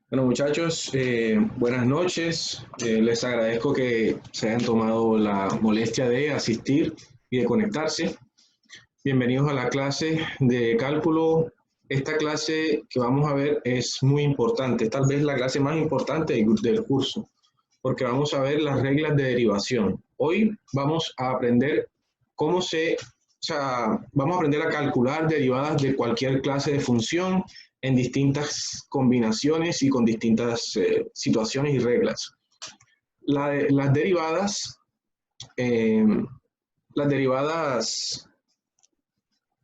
Bueno, muchachos, buenas noches. Les agradezco que se hayan tomado la molestia de asistir y de conectarse. Bienvenidos a la clase de cálculo. Esta clase que vamos a ver es muy importante, tal vez la clase más importante del curso, porque vamos a ver las reglas de derivación. Hoy vamos a aprender vamos a aprender a calcular derivadas de cualquier clase de función en distintas combinaciones y con distintas situaciones y reglas. Las derivadas, eh, las derivadas,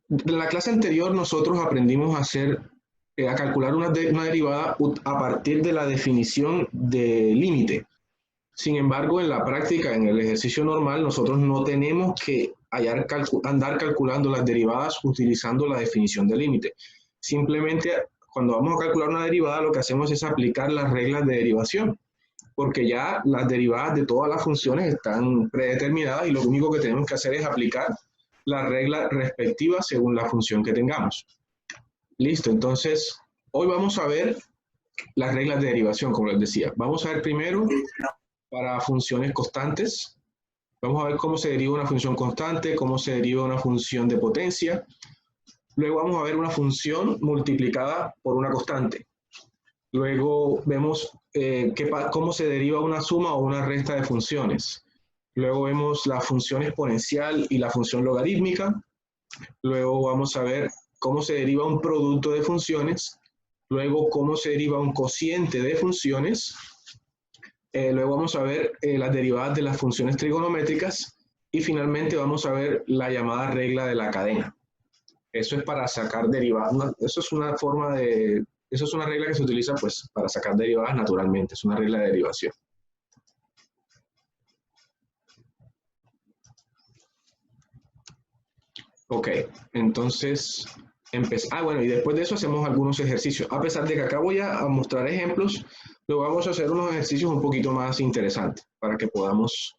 en la clase anterior nosotros aprendimos a calcular una derivada a partir de la definición de límite. Sin embargo, en la práctica, en el ejercicio normal, nosotros no tenemos que andar calculando las derivadas utilizando la definición de límite. Simplemente, cuando vamos a calcular una derivada, lo que hacemos es aplicar las reglas de derivación, porque ya las derivadas de todas las funciones están predeterminadas y lo único que tenemos que hacer es aplicar la regla respectiva según la función que tengamos. Listo, entonces, hoy vamos a ver las reglas de derivación, como les decía. Vamos a ver primero para funciones constantes. Vamos a ver cómo se deriva una función constante, cómo se deriva una función de potencia. Luego vamos a ver una función multiplicada por una constante. Luego vemos cómo se deriva una suma o una resta de funciones. Luego vemos la función exponencial y la función logarítmica. Luego vamos a ver cómo se deriva un producto de funciones. Luego cómo se deriva un cociente de funciones. Luego vamos a ver las derivadas de las funciones trigonométricas y finalmente vamos a ver la llamada regla de la cadena. Eso es para sacar derivadas, eso es eso es una regla que se utiliza pues para sacar derivadas naturalmente, es una regla de derivación. Ok, entonces bueno, y después de eso hacemos algunos ejercicios. A pesar de que acá voy a mostrar ejemplos, luego vamos a hacer unos ejercicios un poquito más interesantes para que podamos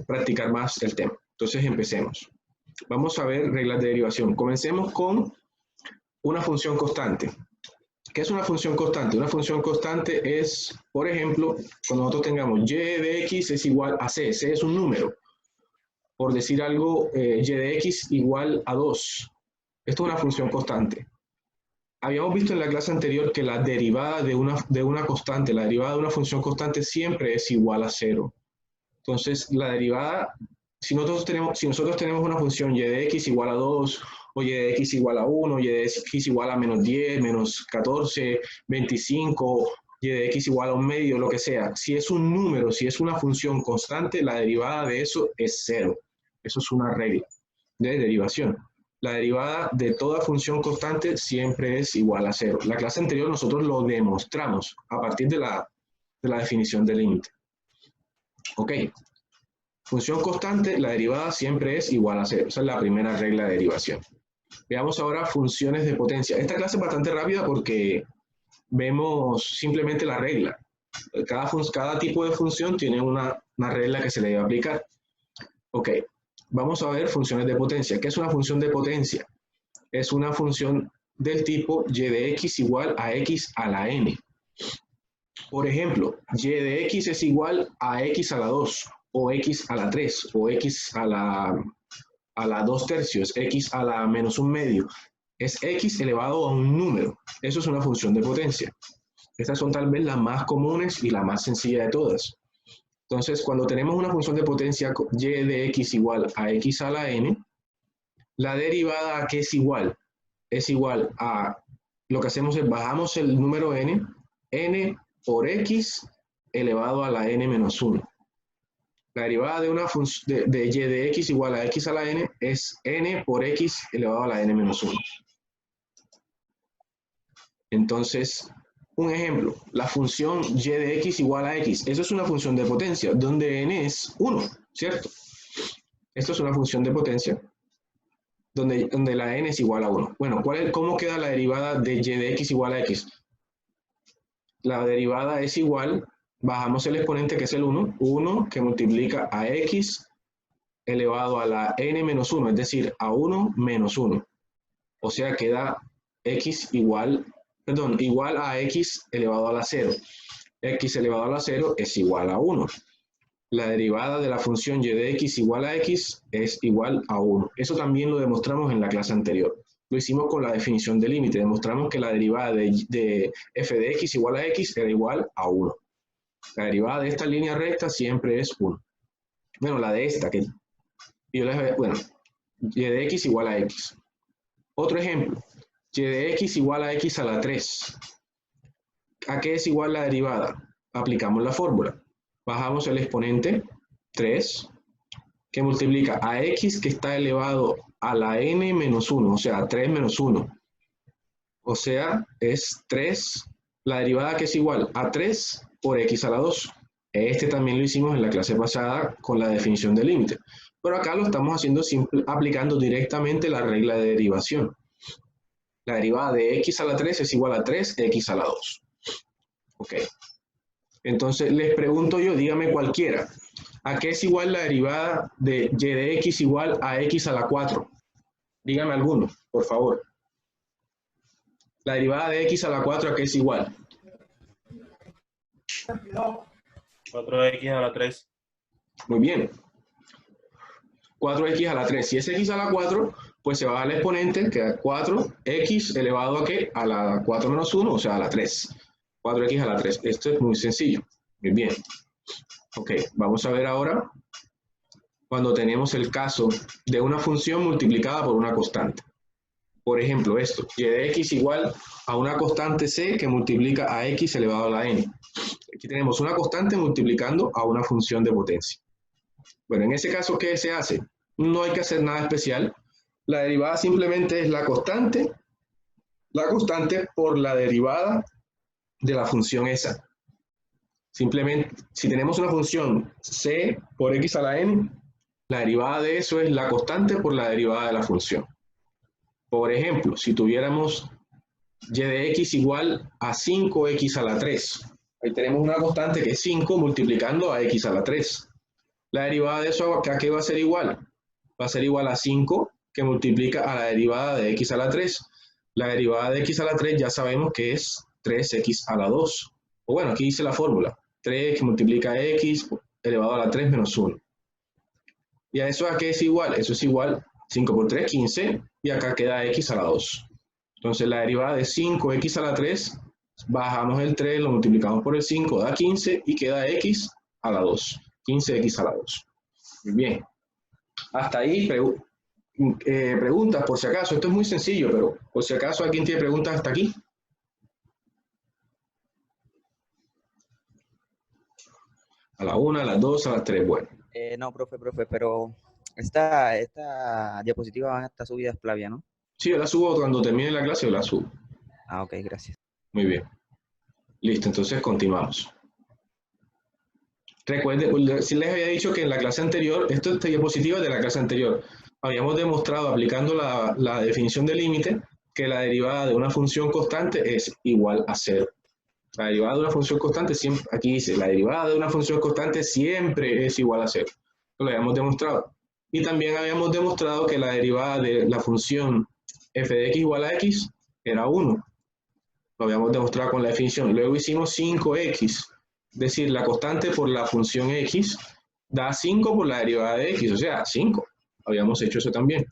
practicar más el tema. Entonces empecemos. Vamos a ver reglas de derivación. Comencemos con una función constante. ¿Qué es una función constante? Una función constante es, por ejemplo, cuando nosotros tengamos y de x es igual a c. C es un número. Por decir algo, y de x igual a 2. Esto es una función constante. Habíamos visto en la clase anterior que la derivada de una constante, la derivada de una función constante siempre es igual a 0. Entonces, la derivada, si nosotros tenemos una función y de x igual a 2, o y de x igual a 1, y de x igual a menos 10, menos 14, 25, y de x igual a un medio, lo que sea, si es un número, si es una función constante, la derivada de eso es 0. Eso es una regla de derivación. La derivada de toda función constante siempre es igual a 0. La clase anterior nosotros lo demostramos a partir de la definición del límite. Ok. Función constante, la derivada siempre es igual a 0. Esa es la primera regla de derivación. Veamos ahora funciones de potencia. Esta clase es bastante rápida porque vemos simplemente la regla. Cada tipo de función tiene una regla que se le debe aplicar. Ok, vamos a ver funciones de potencia. ¿Qué es una función de potencia? Es una función del tipo y de x igual a x a la n. Por ejemplo, y de x es igual a x a la 2, o x a la 3, o x a la 2 tercios, x a la menos un medio. Es x elevado a un número. Eso es una función de potencia. Estas son tal vez las más comunes y la más sencilla de todas. Entonces, cuando tenemos una función de potencia y de x igual a x a la n, la derivada a qué es igual a, lo que hacemos es bajamos el número n por x elevado a la n menos 1. La derivada de una función de y de x igual a x a la n es n por x elevado a la n menos 1. Entonces, un ejemplo, la función y de x igual a x. Eso es una función de potencia, donde n es 1, ¿cierto? Esto es una función de potencia, donde la n es igual a 1. Bueno, ¿cómo queda la derivada de y de x igual a x? La derivada es igual, bajamos el exponente que es el 1 que multiplica a x elevado a la n menos 1, es decir, a 1 menos 1. O sea, queda x igual, perdón, igual a x elevado a la 0. X elevado a la 0 es igual a 1. La derivada de la función y de x igual a x es igual a 1. Eso también lo demostramos en la clase anterior. Lo hicimos con la definición de límite. Demostramos que la derivada de f de x igual a x era igual a 1. La derivada de esta línea recta siempre es 1. Bueno, la de esta, que yo les, bueno, y de x igual a x. Otro ejemplo, y de x igual a x a la 3. ¿A qué es igual la derivada? Aplicamos la fórmula. Bajamos el exponente 3, que multiplica a x que está elevado a la n menos 1, o sea, 3 menos 1. O sea, es 3, la derivada que es igual a 3 por x a la 2. Este también lo hicimos en la clase pasada con la definición de límite. Pero acá lo estamos haciendo aplicando directamente la regla de derivación. La derivada de x a la 3 es igual a 3x a la 2. Ok. Entonces les pregunto yo, dígame cualquiera, ¿a qué es igual la derivada de y de x igual a x a la 4? Dígame alguno, por favor. La derivada de x a la 4, ¿a qué es igual? 4x a la 3. Muy bien. 4x a la 3. Si es x a la 4, pues se baja el exponente, queda 4x elevado a ¿qué? A la 4 menos 1, o sea, a la 3. 4x a la 3. Esto es muy sencillo. Muy bien. Ok, vamos a ver ahora cuando tenemos el caso de una función multiplicada por una constante. Por ejemplo, esto, y de x igual a una constante c que multiplica a x elevado a la n. Aquí tenemos una constante multiplicando a una función de potencia. Bueno, en ese caso, ¿qué se hace? No hay que hacer nada especial. La derivada simplemente es la constante por la derivada de la función esa. Simplemente, si tenemos una función c por x a la n, la derivada de eso es la constante por la derivada de la función. Por ejemplo, si tuviéramos y de x igual a 5x a la 3, ahí tenemos una constante que es 5 multiplicando a x a la 3. La derivada de eso, ¿a qué va a ser igual? Va a ser igual a 5 que multiplica a la derivada de x a la 3. La derivada de x a la 3 ya sabemos que es 3x a la 2. O bueno, aquí dice la fórmula. 3 que multiplica a x elevado a la 3 menos 1. ¿Y a eso a qué es igual? Eso es igual 5 por 3, 15, y acá queda x a la 2. Entonces la derivada de 5x a la 3, bajamos el 3, lo multiplicamos por el 5, da 15, y queda x a la 2. 15x a la 2. Muy bien. Hasta ahí preguntas, por si acaso. Esto es muy sencillo, pero por si acaso alguien tiene preguntas hasta aquí. A la 1, a las 2, a las 3, bueno. No, profe, pero esta diapositiva van a estar subidas Flavia, ¿no? Sí, yo la subo cuando termine la clase, yo la subo. Ah, ok, gracias. Muy bien. Listo, entonces continuamos. Recuerden, si les había dicho que en la clase anterior, esta diapositiva es de la clase anterior, habíamos demostrado aplicando la definición de límite que la derivada de una función constante es igual a 0. La derivada de una función constante, siempre, aquí dice, la derivada de una función constante siempre es igual a 0. Lo habíamos demostrado. Y también habíamos demostrado que la derivada de la función f de x igual a x era 1. Lo habíamos demostrado con la definición. Luego hicimos 5x, es decir, la constante por la función x da 5 por la derivada de x, o sea, 5. Habíamos hecho eso también.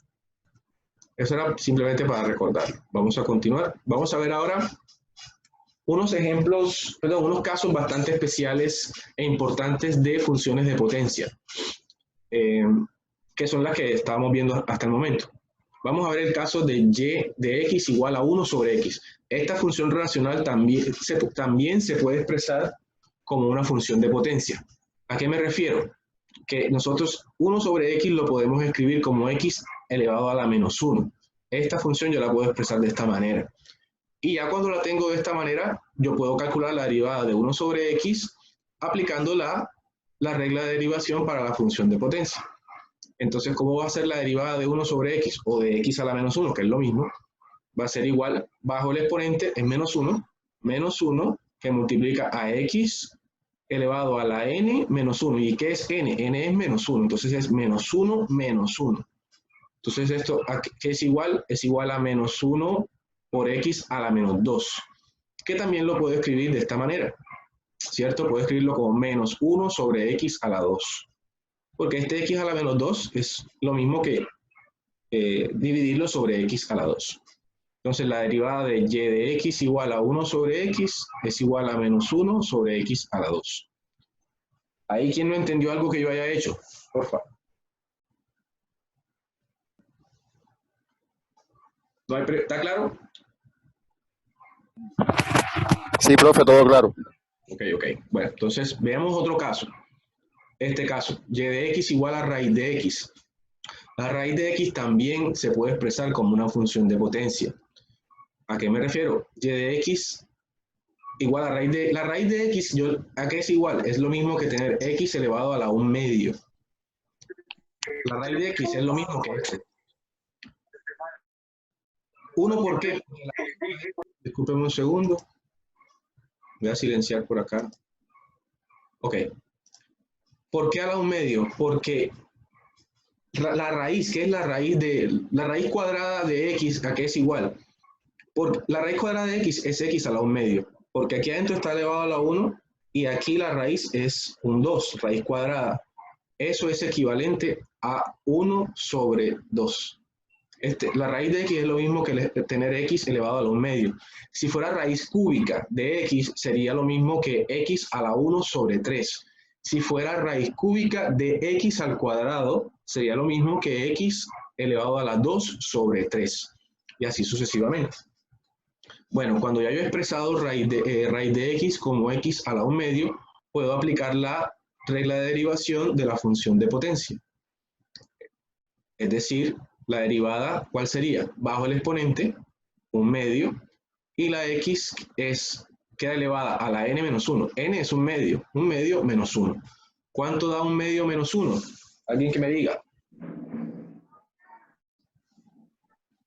Eso era simplemente para recordarlo. Vamos a continuar. Vamos a ver ahora unos ejemplos, perdón, unos casos bastante especiales e importantes de funciones de potencia, que son las que estábamos viendo hasta el momento. Vamos a ver el caso de y de x igual a 1 sobre x. Esta función racional también se puede expresar como una función de potencia. ¿A qué me refiero? Que nosotros 1 sobre x lo podemos escribir como x elevado a la menos 1. Esta función yo la puedo expresar de esta manera. Y ya cuando la tengo de esta manera, yo puedo calcular la derivada de 1 sobre x aplicando la regla de derivación para la función de potencia. Entonces, ¿cómo va a ser la derivada de 1 sobre x o de x a la menos 1, que es lo mismo? Va a ser igual, bajo el exponente es menos 1 que multiplica a x elevado a la n menos 1. ¿Y qué es n? N es menos 1, entonces es menos 1 menos 1. Entonces esto, ¿qué es igual? Es igual a menos 1 por x a la menos 2. que también lo puedo escribir de esta manera, ¿cierto? Puedo escribirlo como menos 1 sobre x a la 2, porque este x a la menos 2 es lo mismo que dividirlo sobre x a la 2. Entonces la derivada de y de x igual a 1 sobre x es igual a menos 1 sobre x a la 2. ¿Ahí quién no entendió algo que yo haya hecho? Por favor. ¿Está claro? Sí, profe, todo claro. Ok. Bueno, entonces veamos otro caso. Este caso, y de x igual a raíz de x. La raíz de x también se puede expresar como una función de potencia. ¿A qué me refiero? Y de x igual a raíz de... La raíz de x, ¿a qué es igual? Es lo mismo que tener x elevado a la 1 medio. La raíz de x es lo mismo que este. ¿Uno por qué? Discúlpenme un segundo. Voy a silenciar por acá. Ok. ¿Por qué a la 1 medio? Porque la raíz, ¿qué es la raíz de... La raíz cuadrada de x, ¿a qué es igual? La raíz cuadrada de x es x a la 1 medio. Porque aquí adentro está elevado a la 1 y aquí la raíz es un 2, raíz cuadrada. Eso es equivalente a 1 sobre 2. La raíz de x es lo mismo que tener x elevado a la 1 medio. Si fuera raíz cúbica de x, sería lo mismo que x a la 1 sobre 3. Si fuera raíz cúbica de x al cuadrado, sería lo mismo que x elevado a la 2 sobre 3. Y así sucesivamente. Bueno, cuando ya yo he expresado raíz de x como x a la 1 medio, puedo aplicar la regla de derivación de la función de potencia. Es decir, la derivada, ¿cuál sería? Bajo el exponente, 1 medio, y la x queda elevada a la n menos 1. N es 1 medio menos 1. ¿Cuánto da 1 medio menos 1? ¿Alguien que me diga?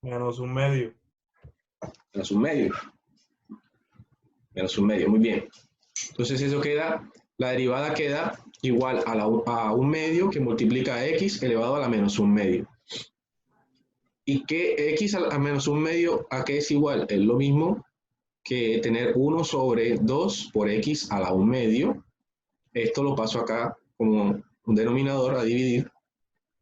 Menos 1 medio. Menos 1 medio. Menos 1 medio, muy bien. Entonces eso queda, la derivada queda igual a 1 medio que multiplica a x elevado a la menos 1 medio. ¿Y qué x a menos 1 medio a qué es igual? Es lo mismo que tener 1 sobre 2 por x a la 1 medio. Esto lo paso acá como un denominador a dividir.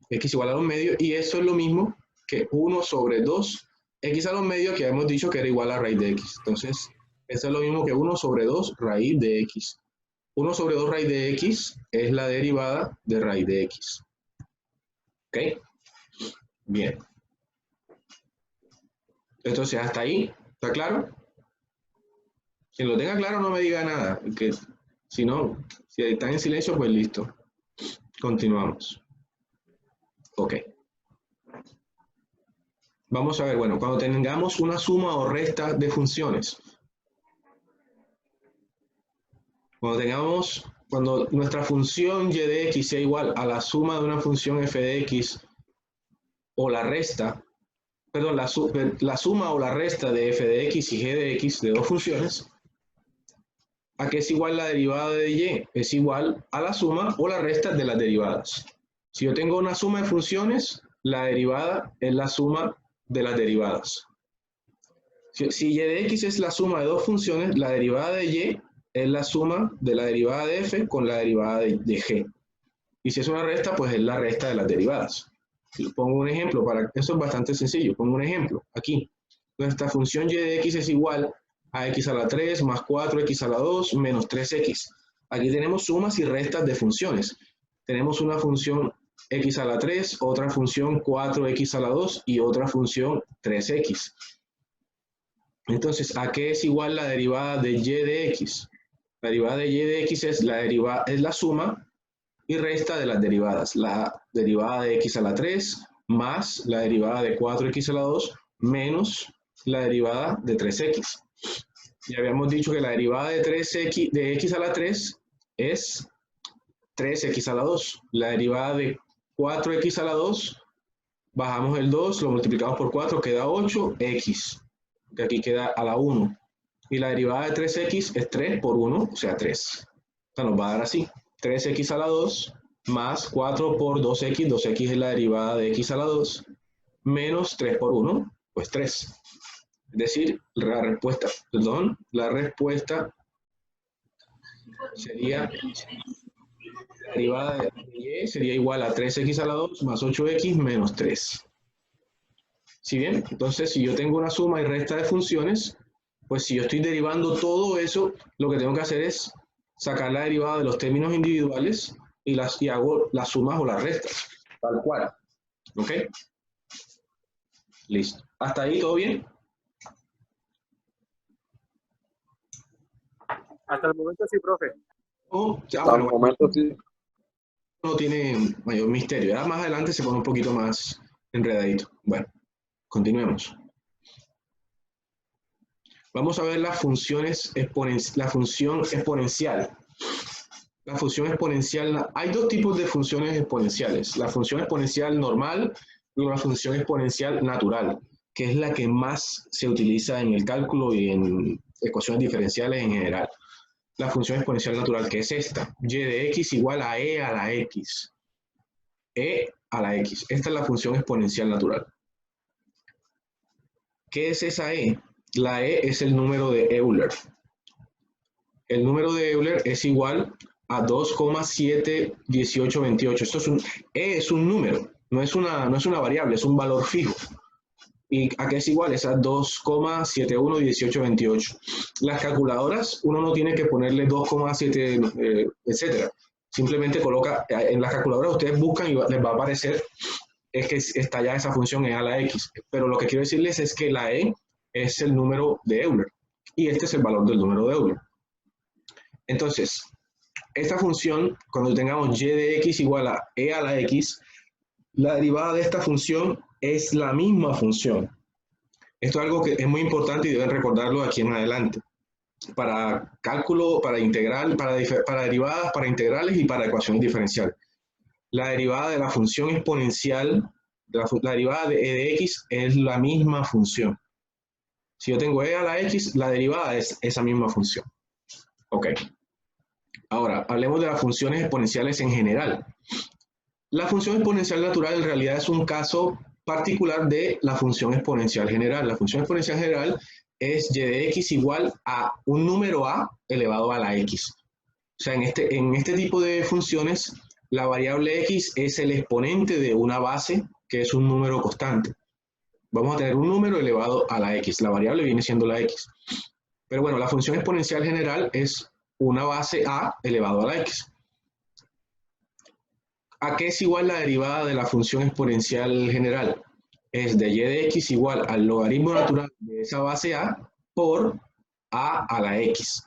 X igual a 1 medio. Y eso es lo mismo que 1 sobre 2 x a la 1 medio, que hemos dicho que era igual a raíz de x. Entonces, esto es lo mismo que 1 sobre 2 raíz de x. 1 sobre 2 raíz de x es la derivada de raíz de x. ¿Ok? Bien. Entonces, hasta ahí, ¿está claro? Quien lo tenga claro no me diga nada, que si no, si están en silencio, pues listo. Continuamos. Ok. Vamos a ver, bueno, cuando tengamos una suma o resta de funciones, cuando nuestra función y de x sea igual a la suma de una función f de x o la resta, perdón, la suma o la resta de f de x y g de x de dos funciones, ¿a qué es igual la derivada de y? Es igual a la suma o la resta de las derivadas. Si yo tengo una suma de funciones, la derivada es la suma de las derivadas. Si y de x es la suma de dos funciones, la derivada de y es la suma de la derivada de f con la derivada de g. Y si es una resta, pues es la resta de las derivadas. Pongo un ejemplo, eso es bastante sencillo. Pongo un ejemplo aquí. Nuestra función y de x es igual a x a la 3 más 4x a la 2 menos 3x. Aquí tenemos sumas y restas de funciones. Tenemos una función x a la 3, otra función 4x a la 2 y otra función 3x. Entonces, ¿a qué es igual la derivada de y de x? La derivada de y de x es la suma y resta de las derivadas. La derivada de x a la 3 más la derivada de 4x a la 2 menos la derivada de 3x. Ya habíamos dicho que la derivada de x a la 3 es 3x a la 2. La derivada de 4x a la 2, bajamos el 2, lo multiplicamos por 4, queda 8x, que aquí queda a la 1. Y la derivada de 3x es 3 por 1, o sea 3. O sea, nos va a dar así. 3x a la 2 más 4 por 2x, 2x es la derivada de x a la 2, menos 3 por 1, pues 3. Es decir, la respuesta sería, la derivada de y sería igual a 3x a la 2 más 8x menos 3. ¿Sí bien? Entonces, si yo tengo una suma y resta de funciones, pues si yo estoy derivando todo eso, lo que tengo que hacer es sacar la derivada de los términos individuales y hago las sumas o las restas, tal cual. ¿Ok? Listo. ¿Hasta ahí todo bien? Hasta el momento sí, profe. Oh, ya, Hasta el bueno, momento sí. no tiene mayor misterio. Ya más adelante se pone un poquito más enredadito. Bueno, continuemos. Vamos a ver las funciones la función exponencial. La función exponencial, hay dos tipos de funciones exponenciales. La función exponencial normal y la función exponencial natural, que es la que más se utiliza en el cálculo y en ecuaciones diferenciales en general. La función exponencial natural, que es esta, y de x igual a e a la x. E a la x. Esta es la función exponencial natural. ¿Qué es esa e? La e es el número de Euler. El número de Euler es igual a 2,71828. Esto es un número, no es una variable, es un valor fijo. ¿Y a qué es igual? Es a 2,711828. Las calculadoras, uno no tiene que ponerle 2,7, etcétera. Simplemente coloca, en las calculadoras ustedes buscan y les va a aparecer, es que está ya esa función e a la x. Pero lo que quiero decirles es que la e es el número de Euler. Y este es el valor del número de Euler. Entonces, esta función, cuando tengamos y de x igual a e a la x, la derivada de esta función es la misma función. Esto es algo que es muy importante y deben recordarlo aquí en adelante. Para cálculo, para integral, para derivadas, para integrales y para ecuaciones diferenciales. La derivada de la función exponencial, la derivada de e de x es la misma función. Si yo tengo e a la x, la derivada es esa misma función. Ok. Ahora, hablemos de las funciones exponenciales en general. La función exponencial natural en realidad es un caso particular de la función exponencial general. La función exponencial general es y de x igual a un número a elevado a la x. O sea, en este tipo de funciones, la variable x es el exponente de una base que es un número constante. Vamos a tener un número elevado a la x. La variable viene siendo la x. Pero bueno, la función exponencial general es una base a elevado a la x. ¿A qué es igual la derivada de la función exponencial general? Es de y de x igual al logaritmo natural de esa base a por a la x.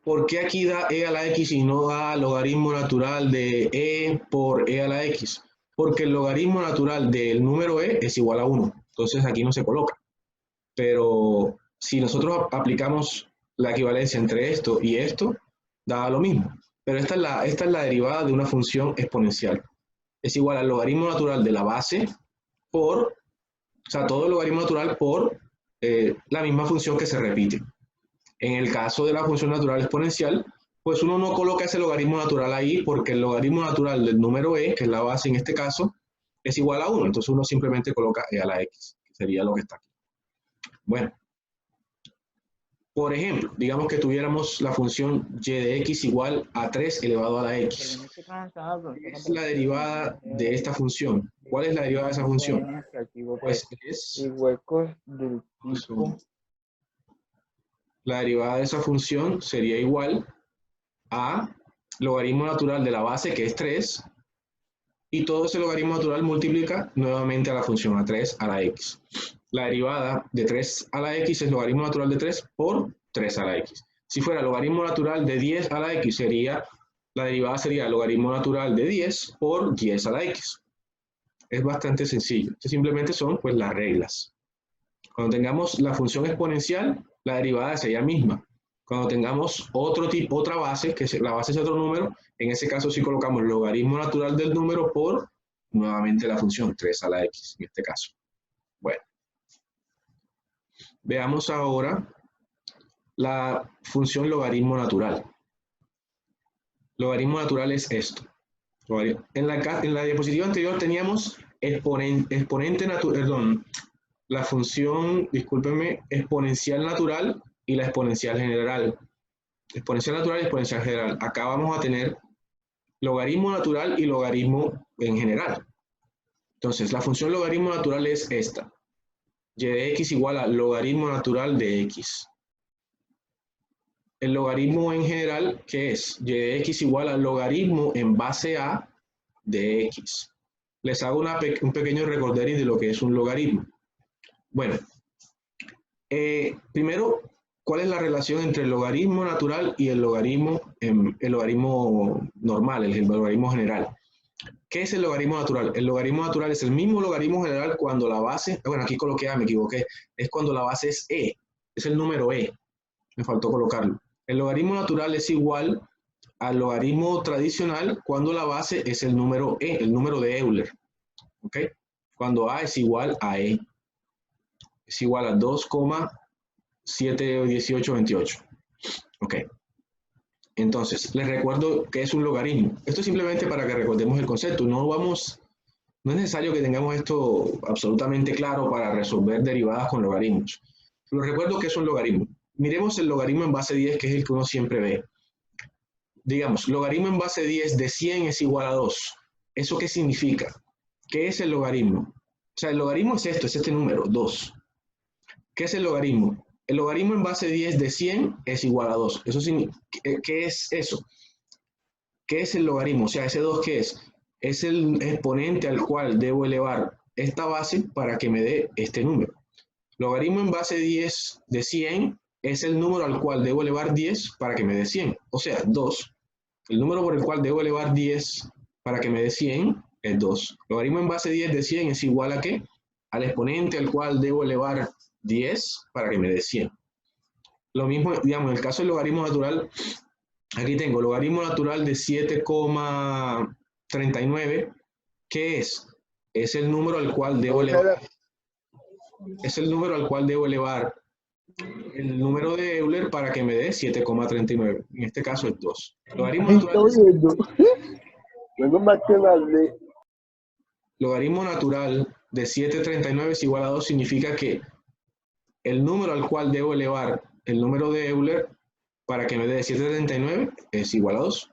¿Por qué aquí da e a la x y no da logaritmo natural de e por e a la x? Porque el logaritmo natural del número e es igual a 1. Entonces aquí no se coloca. Pero si nosotros aplicamos la equivalencia entre esto y esto, da lo mismo. Pero esta es la derivada de una función exponencial. Es igual al logaritmo natural de la base por, o sea, todo el logaritmo natural por la misma función que se repite. En el caso de la función natural exponencial, pues uno no coloca ese logaritmo natural ahí porque el logaritmo natural del número e, que es la base en este caso, es igual a 1. Entonces uno simplemente coloca e a la x, que sería lo que está aquí. Bueno, por ejemplo, digamos que tuviéramos la función y de x igual a 3 elevado a la x. ¿Qué es la derivada de esta función? ¿Cuál es la derivada de esa función? Pues es la derivada de esa función sería igual a logaritmo natural de la base, que es 3, y todo ese logaritmo natural multiplica nuevamente a la función a 3 a la x. La derivada de 3 a la x es logaritmo natural de 3 por 3 a la x. Si fuera logaritmo natural de 10 a la x, la derivada sería logaritmo natural de 10 por 10 a la x. Es bastante sencillo. Simplemente son pues las reglas. Cuando tengamos la función exponencial, la derivada es ella misma. Cuando tengamos otra base, que la base es otro número, en ese caso sí colocamos logaritmo natural del número por nuevamente la función 3 a la x, en este caso. Bueno. Veamos ahora la función logaritmo natural. Logaritmo natural es esto. En la diapositiva anterior teníamos la función, discúlpenme, exponencial natural y la exponencial general. Exponencial natural y exponencial general. Acá vamos a tener logaritmo natural y logaritmo en general. Entonces, la función logaritmo natural es esta. Y de x igual a logaritmo natural de x. El logaritmo en general, ¿qué es? Y de x igual a logaritmo en base a de x. Les hago un pequeño recorderis de lo que es un logaritmo. Bueno, primero, ¿cuál es la relación entre el logaritmo natural y el logaritmo normal, el logaritmo general? ¿Qué es el logaritmo natural? El logaritmo natural es el mismo logaritmo general cuando la base, bueno, aquí coloqué A, me equivoqué, es cuando la base es E, es el número E, me faltó colocarlo. El logaritmo natural es igual al logaritmo tradicional cuando la base es el número E, el número de Euler, ¿ok? Cuando A es igual a E, es igual a 2,71828, ¿ok? Entonces, les recuerdo que es un logaritmo. Esto es simplemente para que recordemos el concepto. No es necesario que tengamos esto absolutamente claro para resolver derivadas con logaritmos. Les recuerdo que es un logaritmo. Miremos el logaritmo en base 10, que es el que uno siempre ve. Digamos, logaritmo en base 10 de 100 es igual a 2. ¿Eso qué significa? ¿Qué es el logaritmo? O sea, el logaritmo es esto, es este número, 2. ¿Qué es el logaritmo? El logaritmo en base 10 de 100 es igual a 2. Eso significa, ¿qué es eso? ¿Qué es el logaritmo? O sea, ¿ese 2 qué es? Es el exponente al cual debo elevar esta base para que me dé este número. Logaritmo en base 10 de 100 es el número al cual debo elevar 10 para que me dé 100. O sea, 2. El número por el cual debo elevar 10 para que me dé 100 es 2. Logaritmo en base 10 de 100 es igual a ¿qué? Al exponente al cual debo elevar 10 para que me dé 100. Lo mismo, digamos, en el caso del logaritmo natural, aquí tengo logaritmo natural de 7,39. ¿Qué es? Es el número al cual debo elevar. Es el número al cual debo elevar el número de Euler para que me dé 7,39. En este caso es 2. Logaritmo natural de 7,39 es igual a 2 significa que el número al cual debo elevar el número de Euler para que me dé 7,39 es igual a 2.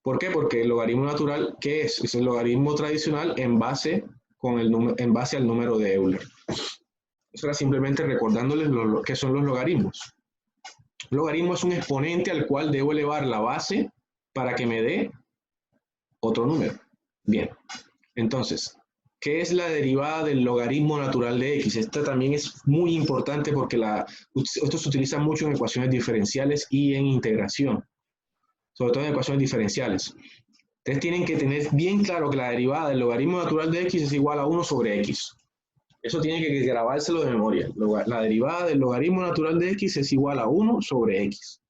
¿Por qué? Porque el logaritmo natural, ¿qué es? Es el logaritmo tradicional en base al número de Euler. Eso era simplemente recordándoles qué son los logaritmos. Un logaritmo es un exponente al cual debo elevar la base para que me dé otro número. Bien, entonces, ¿qué es la derivada del logaritmo natural de x? Esta también es muy importante porque esto se utiliza mucho en ecuaciones diferenciales y en integración, sobre todo en ecuaciones diferenciales. Ustedes tienen que tener bien claro que la derivada del logaritmo natural de x es igual a 1 sobre x. Eso tiene que grabárselo de memoria. La derivada del logaritmo natural de x es igual a 1 sobre x.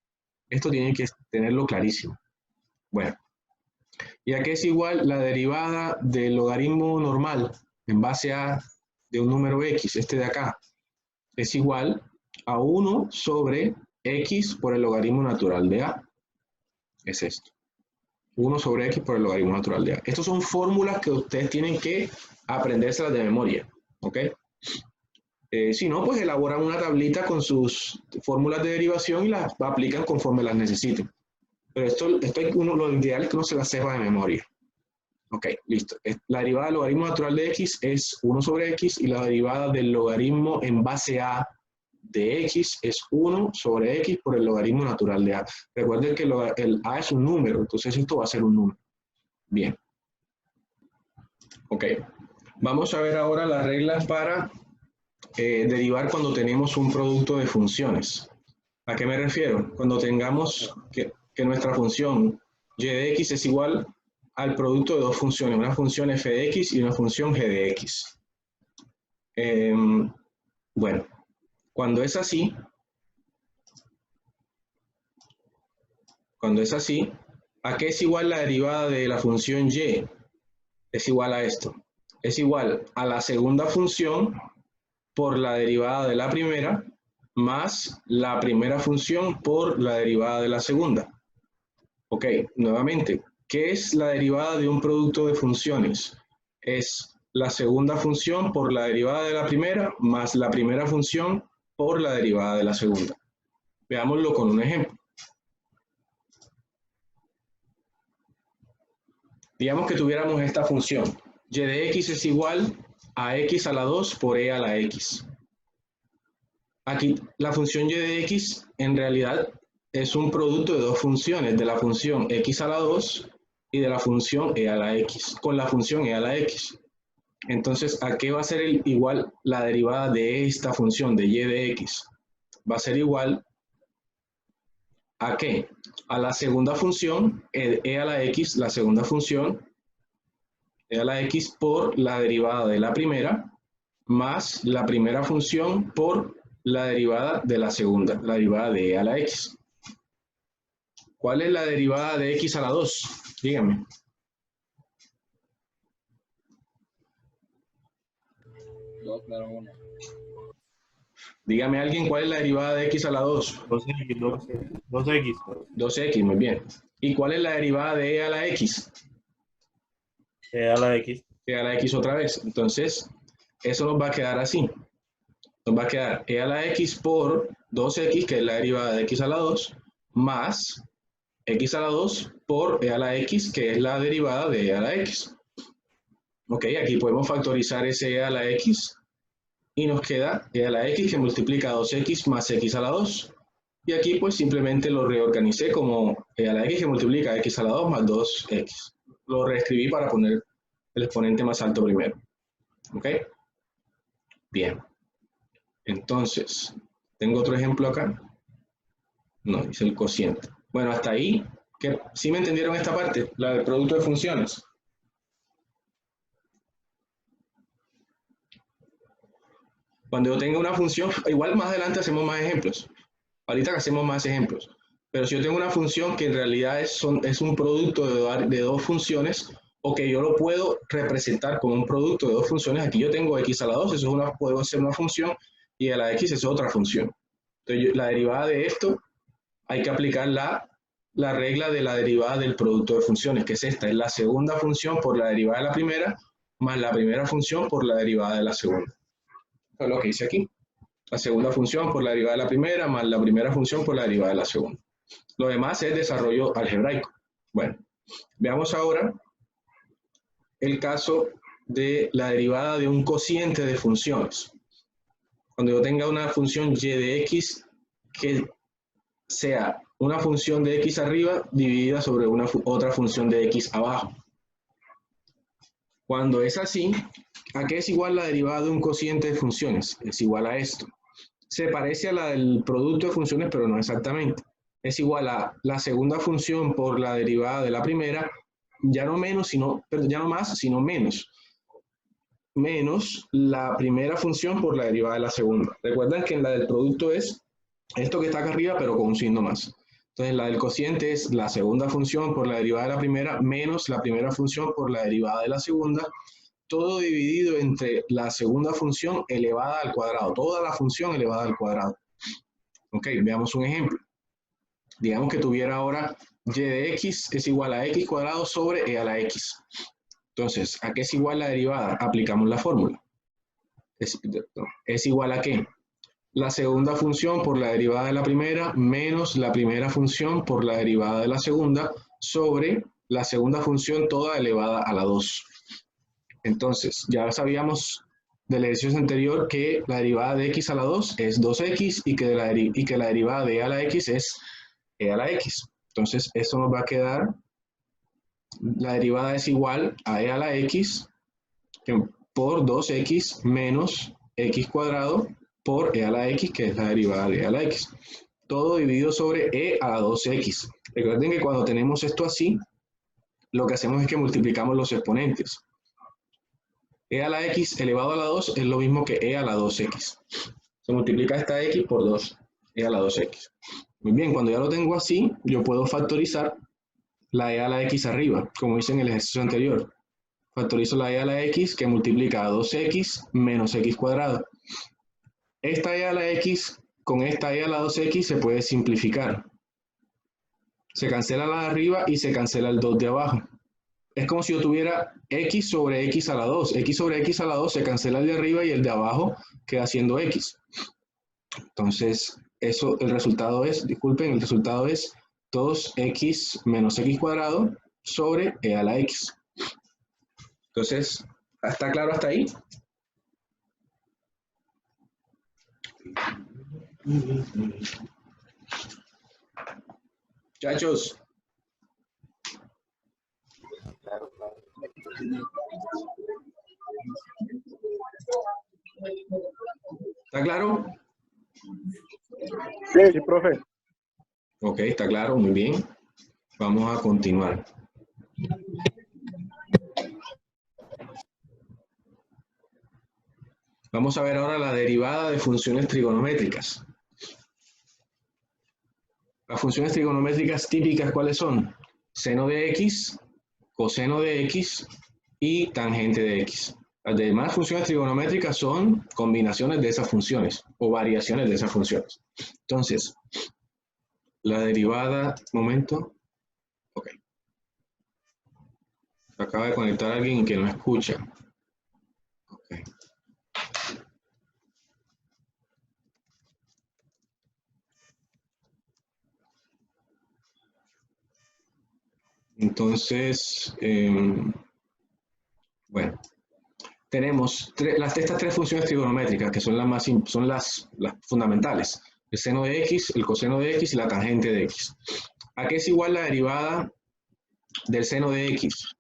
Esto tienen que tenerlo clarísimo. Bueno, ¿y a qué es igual la derivada del logaritmo normal en base a de un número x, este de acá? Es igual a 1 sobre x por el logaritmo natural de a. Es esto. 1 sobre x por el logaritmo natural de a. Estas son fórmulas que ustedes tienen que aprendérselas de memoria. ¿Ok? Si no, pues elaboran una tablita con sus fórmulas de derivación y las aplican conforme las necesiten. Pero lo ideal es que uno se las sepa de memoria. Ok, listo. La derivada del logaritmo natural de x es 1 sobre x y la derivada del logaritmo en base a de x es 1 sobre x por el logaritmo natural de a. Recuerden que el a es un número, entonces esto va a ser un número. Bien. Ok. Vamos a ver ahora las reglas para derivar cuando tenemos un producto de funciones. ¿A qué me refiero? Cuando tengamos que nuestra función y de x es igual al producto de dos funciones, una función f de x y una función g de x. Bueno, cuando es así, ¿a qué es igual la derivada de la función y? Es igual a esto. Es igual a la segunda función por la derivada de la primera más la primera función por la derivada de la segunda. Ok, nuevamente, ¿qué es la derivada de un producto de funciones? Es la segunda función por la derivada de la primera más la primera función por la derivada de la segunda. Veámoslo con un ejemplo. Digamos que tuviéramos esta función. Y de x es igual a x a la 2 por e a la x. Aquí la función y de x en realidad es un producto de dos funciones, de la función x a la 2 y de la función e a la x, con la función e a la x. Entonces, ¿a qué va a ser igual la derivada de esta función de y de x? Va a ser igual ¿a qué? A la segunda función, e a la x, la segunda función, e a la x por la derivada de la primera, más la primera función por la derivada de la segunda, la derivada de e a la x. ¿Cuál es la derivada de x a la 2? Díganme. Dígame alguien cuál es la derivada de x a la 2. 2x. 2x, muy bien. ¿Y cuál es la derivada de e a la x? A la x. E a la x otra vez. Entonces, eso nos va a quedar así. Nos va a quedar e a la x por 2x, que es la derivada de x a la 2, más x a la 2 por e a la x, que es la derivada de e a la x. Ok, aquí podemos factorizar ese e a la x y nos queda e a la x que multiplica 2x más x a la 2. Y aquí pues simplemente lo reorganicé como e a la x que multiplica x a la 2 más 2x. Lo reescribí para poner el exponente más alto primero. ¿Ok? Bien. Entonces, ¿tengo otro ejemplo acá? No, dice el cociente. Bueno, hasta ahí, ¿sí me entendieron esta parte? La del producto de funciones. Cuando yo tenga una función, igual más adelante hacemos más ejemplos. Ahorita hacemos más ejemplos. Pero si yo tengo una función que en realidad es un producto de dos funciones, o que yo lo puedo representar como un producto de dos funciones, aquí yo tengo x a la 2, eso puede ser una función, y a la x es otra función. Entonces, la derivada de esto, hay que aplicar la regla de la derivada del producto de funciones, que es esta, es la segunda función por la derivada de la primera, más la primera función por la derivada de la segunda. Eso es lo que dice aquí. La segunda función por la derivada de la primera, más la primera función por la derivada de la segunda. Lo demás es desarrollo algebraico. Bueno, veamos ahora el caso de la derivada de un cociente de funciones. Cuando yo tenga una función y de x que sea una función de x arriba dividida sobre otra función de x abajo. Cuando es así, ¿a qué es igual la derivada de un cociente de funciones? Es igual a esto. Se parece a la del producto de funciones, pero no exactamente. Es igual a la segunda función por la derivada de la primera, ya no menos, ya no más, sino menos. Menos la primera función por la derivada de la segunda. Recuerden que en la del producto es esto que está acá arriba, pero con un signo más. Entonces, la del cociente es la segunda función por la derivada de la primera menos la primera función por la derivada de la segunda, todo dividido entre la segunda función elevada al cuadrado, toda la función elevada al cuadrado. Ok, veamos un ejemplo. Digamos que tuviera ahora y de x es igual a x cuadrado sobre e a la x. Entonces, ¿a qué es igual la derivada? Aplicamos la fórmula. ¿Es igual a qué? La segunda función por la derivada de la primera menos la primera función por la derivada de la segunda sobre la segunda función toda elevada a la 2. Entonces, ya sabíamos del ejercicio anterior que la derivada de x a la 2 es 2x y que la derivada de e a la x es e a la x. Entonces, eso nos va a quedar, la derivada es igual a e a la x por 2x menos x cuadrado por e a la x, que es la derivada de e a la x. Todo dividido sobre e a la 2x. Recuerden que cuando tenemos esto así, lo que hacemos es que multiplicamos los exponentes. E a la x elevado a la 2 es lo mismo que e a la 2x. Se multiplica esta x por 2, e a la 2x. Muy bien, cuando ya lo tengo así, yo puedo factorizar la e a la x arriba, como hice en el ejercicio anterior. Factorizo la e a la x que multiplica a 2x menos x cuadrado. Esta e a la x con esta e a la 2x se puede simplificar. Se cancela la de arriba y se cancela el 2 de abajo. es como si yo tuviera x sobre x a la 2. X sobre x a la 2 se cancela el de arriba y el de abajo queda siendo x. Entonces, eso, el resultado es, disculpen, el resultado es 2x menos x cuadrado sobre e a la x. Entonces, ¿está claro hasta ahí? Muchachos. ¿Está claro? Sí, profe. Ok, está claro, muy bien. Vamos a continuar. Vamos a ver ahora la derivada de funciones trigonométricas. Las funciones trigonométricas típicas, ¿cuáles son? Seno de x, coseno de x y tangente de x. Las demás funciones trigonométricas son combinaciones de esas funciones o variaciones de esas funciones. Entonces, la derivada, momento. Ok. Acaba de conectar a alguien que no escucha. Ok. Entonces, bueno, tenemos estas tres funciones trigonométricas que son las fundamentales. El seno de x, el coseno de x y la tangente de x. ¿A qué es igual la derivada del seno de x?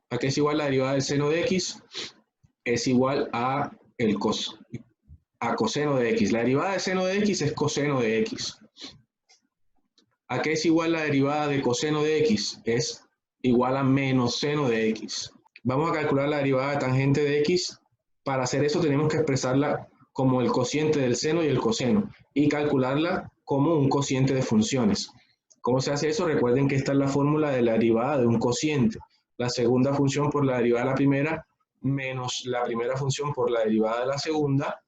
¿A qué es igual la derivada del seno de x? Es igual a coseno de x. La derivada del seno de x es coseno de x. ¿A qué es igual la derivada de coseno de x? Es igual a menos seno de x. Vamos a calcular la derivada de tangente de x. Para hacer eso tenemos que expresarla como el cociente del seno y el coseno y calcularla como un cociente de funciones. ¿Cómo se hace eso? Recuerden que esta es la fórmula de la derivada de un cociente. La segunda función por la derivada de la primera menos la primera función por la derivada de la segunda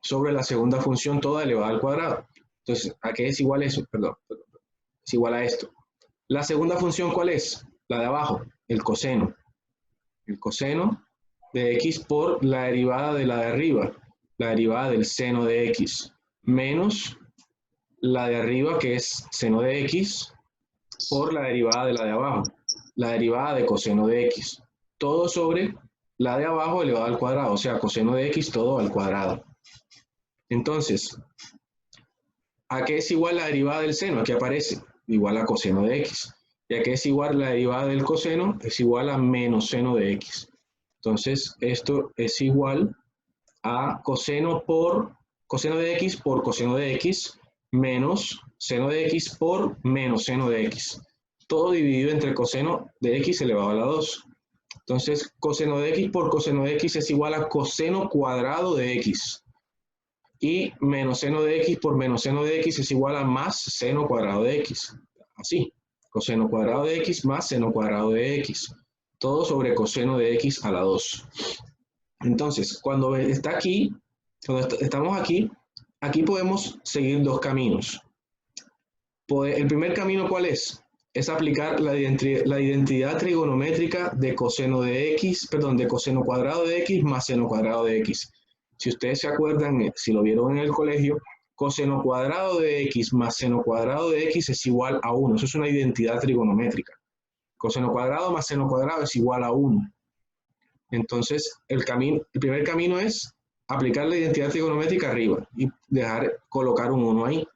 sobre la segunda función toda elevada al cuadrado. Entonces, ¿a qué es igual eso? Perdón. Es igual a esto. La segunda función, ¿cuál es? La de abajo, el coseno. El coseno de x por la derivada de la de arriba, la derivada del seno de x, menos la de arriba, que es seno de x, por la derivada de la de abajo, la derivada de coseno de x. Todo sobre la de abajo elevado al cuadrado, o sea, coseno de x todo al cuadrado. Entonces, ¿a qué es igual la derivada del seno? Aquí aparece, igual a coseno de x. ¿Y a qué es igual la derivada del coseno? Es igual a menos seno de x. Entonces, esto es igual a coseno de x por coseno de x menos seno de x por menos seno de x. Todo dividido entre coseno de x elevado a la 2. Entonces, coseno de x por coseno de x es igual a coseno cuadrado de x. Y menos seno de x por menos seno de x es igual a más seno cuadrado de x. Así, coseno cuadrado de x más seno cuadrado de x. Todo sobre coseno de x a la 2. Entonces, cuando está aquí, cuando estamos aquí, aquí podemos seguir dos caminos. El primer camino, ¿cuál es? Es aplicar la identidad trigonométrica de coseno de x, perdón, de coseno cuadrado de x más seno cuadrado de x. Si ustedes se acuerdan, si lo vieron en el colegio, coseno cuadrado de x más seno cuadrado de x es igual a 1. Eso es una identidad trigonométrica. Coseno cuadrado más seno cuadrado es igual a 1. Entonces, el primer camino es aplicar la identidad trigonométrica arriba y colocar un 1 ahí.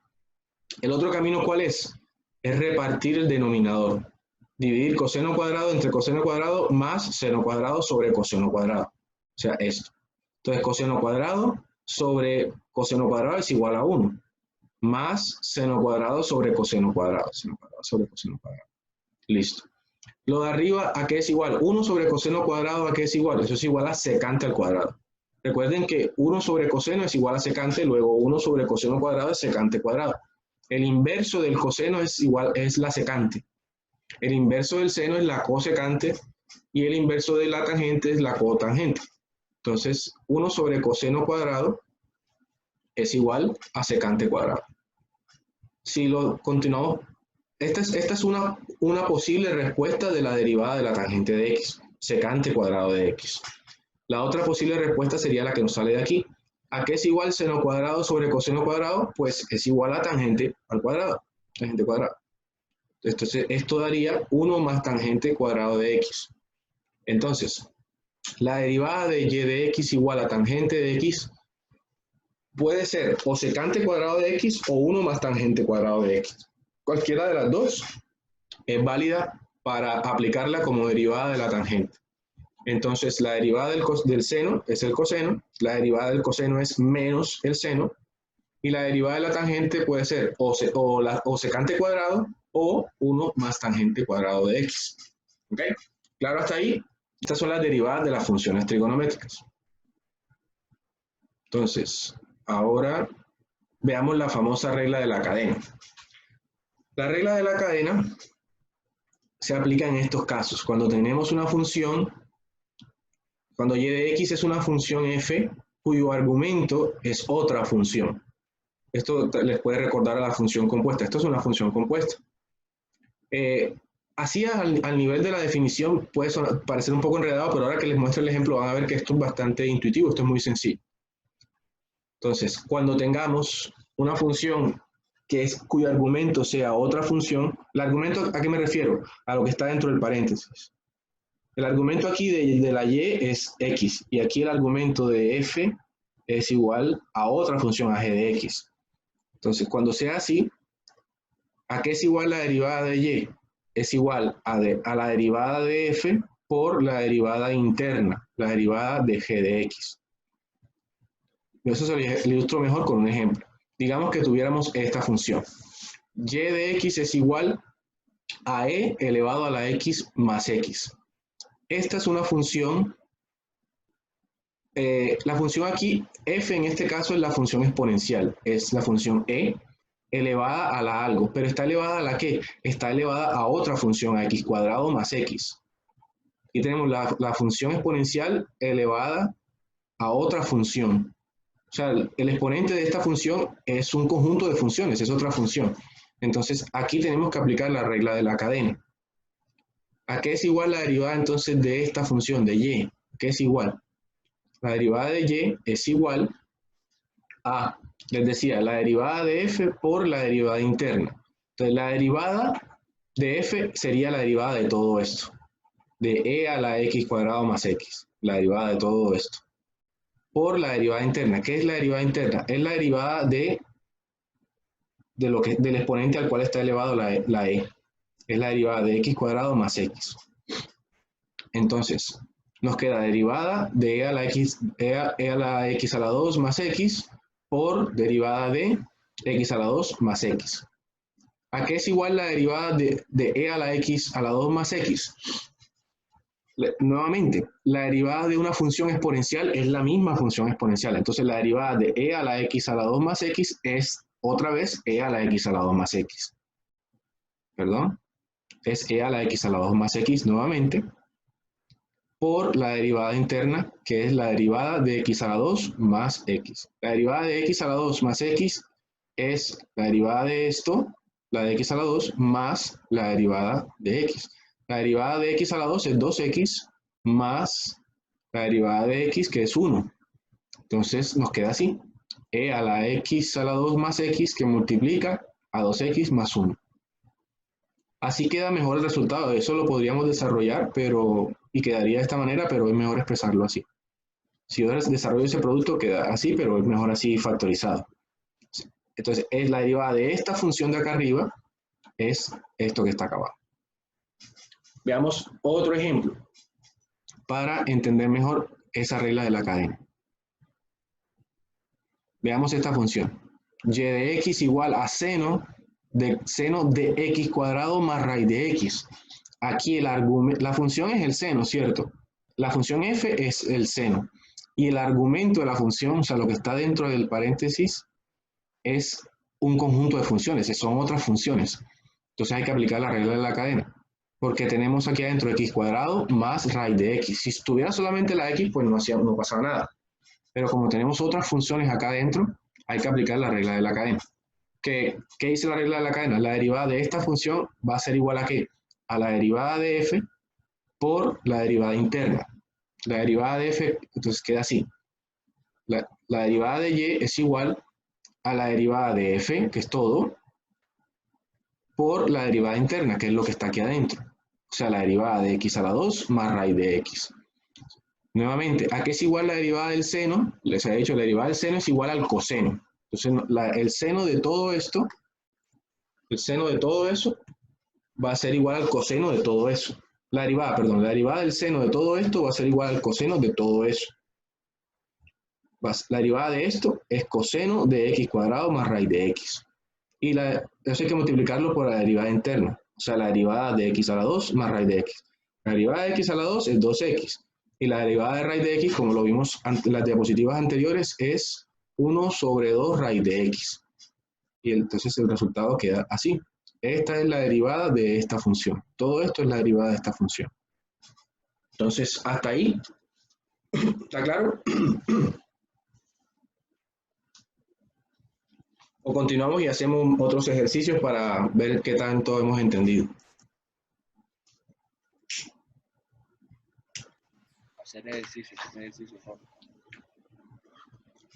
El otro camino, ¿cuál es? Es repartir el denominador. Dividir coseno cuadrado entre coseno cuadrado más seno cuadrado sobre coseno cuadrado. O sea, esto. Entonces, coseno cuadrado sobre coseno cuadrado es igual a 1. Más seno cuadrado sobre coseno cuadrado. Seno cuadrado sobre coseno cuadrado. Listo. Lo de arriba, ¿a qué es igual? 1 sobre coseno cuadrado, ¿a qué es igual? Eso es igual a secante al cuadrado. Recuerden que 1 sobre coseno es igual a secante, luego 1 sobre coseno cuadrado es secante cuadrado. El inverso del coseno es la secante. El inverso del seno es la cosecante y el inverso de la tangente es la cotangente. Entonces, 1 sobre coseno cuadrado es igual a secante cuadrado. Si lo continuamos esta es una posible respuesta de la derivada de la tangente de x, secante cuadrado de x. La otra posible respuesta sería la que nos sale de aquí. ¿A qué es igual seno cuadrado sobre coseno cuadrado? Pues es igual a tangente al cuadrado, tangente cuadrada. Entonces, esto daría 1 más tangente cuadrado de x. Entonces, la derivada de y de x igual a tangente de x puede ser o secante cuadrado de x o 1 más tangente cuadrado de x. Cualquiera de las dos es válida para aplicarla como derivada de la tangente. Entonces, la derivada del seno es el coseno, la derivada del coseno es menos el seno, y la derivada de la tangente puede ser o secante cuadrado o 1 más tangente cuadrado de x. ¿Ok? Claro, hasta ahí. Estas son las derivadas de las funciones trigonométricas. Entonces, ahora veamos la famosa regla de la cadena. La regla de la cadena se aplica en estos casos. Cuando tenemos una función, cuando y de x es una función f cuyo argumento es otra función. Esto les puede recordar a la función compuesta. Esto es una función compuesta. Así al nivel de la definición puede parecer un poco enredado, pero ahora que les muestro el ejemplo van a ver que esto es bastante intuitivo, esto es muy sencillo. Entonces, cuando tengamos una función cuyo argumento sea otra función, ¿el argumento a qué me refiero? A lo que está dentro del paréntesis. El argumento aquí de la y es x, y aquí el argumento de f es igual a otra función, a g de x. Entonces, cuando sea así, ¿a qué es igual la derivada de y? Es igual a la derivada de f por la derivada interna, la derivada de g de x. Eso se lo ilustro mejor con un ejemplo. Digamos que tuviéramos esta función. Y de x es igual a e elevado a la x más x. Esta es una función, la función aquí, f en este caso es la función exponencial, es la función e elevada a la algo, pero ¿está elevada a la qué? Está elevada a otra función, a x cuadrado más x. Y tenemos la función exponencial elevada a otra función. O sea, el exponente de esta función es un conjunto de funciones, es otra función. Entonces, aquí tenemos que aplicar la regla de la cadena. ¿A qué es igual la derivada entonces de esta función, de y? ¿Qué es igual? La derivada de y es igual a, les decía, la derivada de f por la derivada interna. Entonces, la derivada de f sería la derivada de todo esto, de e a la x cuadrado más x, la derivada de todo esto, por la derivada interna. ¿Qué es la derivada interna? Es la derivada del exponente al cual está elevado la e. Es la derivada de x cuadrado más x. Entonces, nos queda derivada de e a la x a la 2 más x por derivada de x a la 2 más x. ¿A qué es igual la derivada de e a la x a la 2 más x? Nuevamente, la derivada de una función exponencial es la misma función exponencial. Entonces, la derivada de e a la x a la 2 más x es otra vez e a la x a la 2 más x. ¿Perdón? Es e a la x a la 2 más x nuevamente por la derivada interna, que es la derivada de x a la 2 más x. La derivada de x a la 2 más x es la derivada de esto, la de x a la 2, más la derivada de x. La derivada de x a la 2 es 2x más la derivada de x, que es 1. Entonces nos queda así. E a la x a la 2 más x que multiplica a 2x más 1. Así queda mejor el resultado. Eso lo podríamos desarrollar, y quedaría de esta manera, pero es mejor expresarlo así. Si yo desarrollo ese producto, queda así, pero es mejor así factorizado. Entonces, es la derivada de esta función de acá arriba, es esto que está acá abajo. Veamos otro ejemplo para entender mejor esa regla de la cadena. Veamos esta función. Y de x igual a seno de x cuadrado más raíz de x. Aquí la función es el seno, ¿cierto? La función f es el seno. Y el argumento de la función, o sea, lo que está dentro del paréntesis, es un conjunto de funciones, son otras funciones. Entonces hay que aplicar la regla de la cadena. Porque tenemos aquí adentro x cuadrado más raíz de x. Si estuviera solamente la x, pues no pasaba nada. Pero como tenemos otras funciones acá adentro, hay que aplicar la regla de la cadena. ¿Qué dice la regla de la cadena? La derivada de esta función va a ser igual a ¿qué? A la derivada de f por la derivada interna. La derivada de f, entonces queda así. La derivada de y es igual a la derivada de f, que es todo, por la derivada interna, que es lo que está aquí adentro. O sea, la derivada de x a la 2 más raíz de x. Nuevamente, ¿a qué es igual la derivada del seno? Les he dicho, la derivada del seno es igual al coseno. Entonces, el seno de todo esto, el seno de todo eso, va a ser igual al coseno de todo eso. La derivada del seno de todo esto va a ser igual al coseno de todo eso. La derivada de esto es coseno de x cuadrado más raíz de x. Y eso hay que multiplicarlo por la derivada interna. O sea, la derivada de x a la 2 más raíz de x. La derivada de x a la 2 es 2x. Y la derivada de raíz de x, como lo vimos en las diapositivas anteriores, es 1 sobre 2 raíz de x. Y entonces el resultado queda así. Esta es la derivada de esta función. Todo esto es la derivada de esta función. Entonces, hasta ahí. ¿Está claro? O continuamos y hacemos otros ejercicios para ver qué tanto hemos entendido. Hacer ejercicio.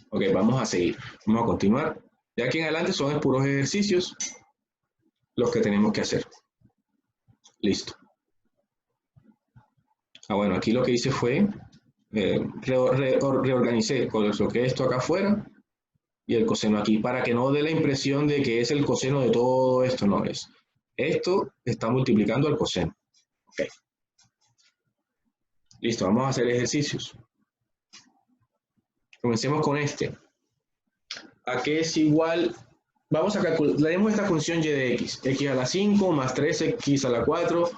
Ok, vamos a seguir. Vamos a continuar. De aquí en adelante son puros ejercicios los que tenemos que hacer. Listo. Bueno, aquí lo que hice fue reorganicé, coloqué esto acá afuera y el coseno aquí, para que no dé la impresión de que es el coseno de todo esto, no es. Esto está multiplicando al coseno. Ok. Listo, vamos a hacer ejercicios. Comencemos con este. ¿A qué es igual? Vamos a calcular, leemos esta función y de x. X a la 5 más 3x a la 4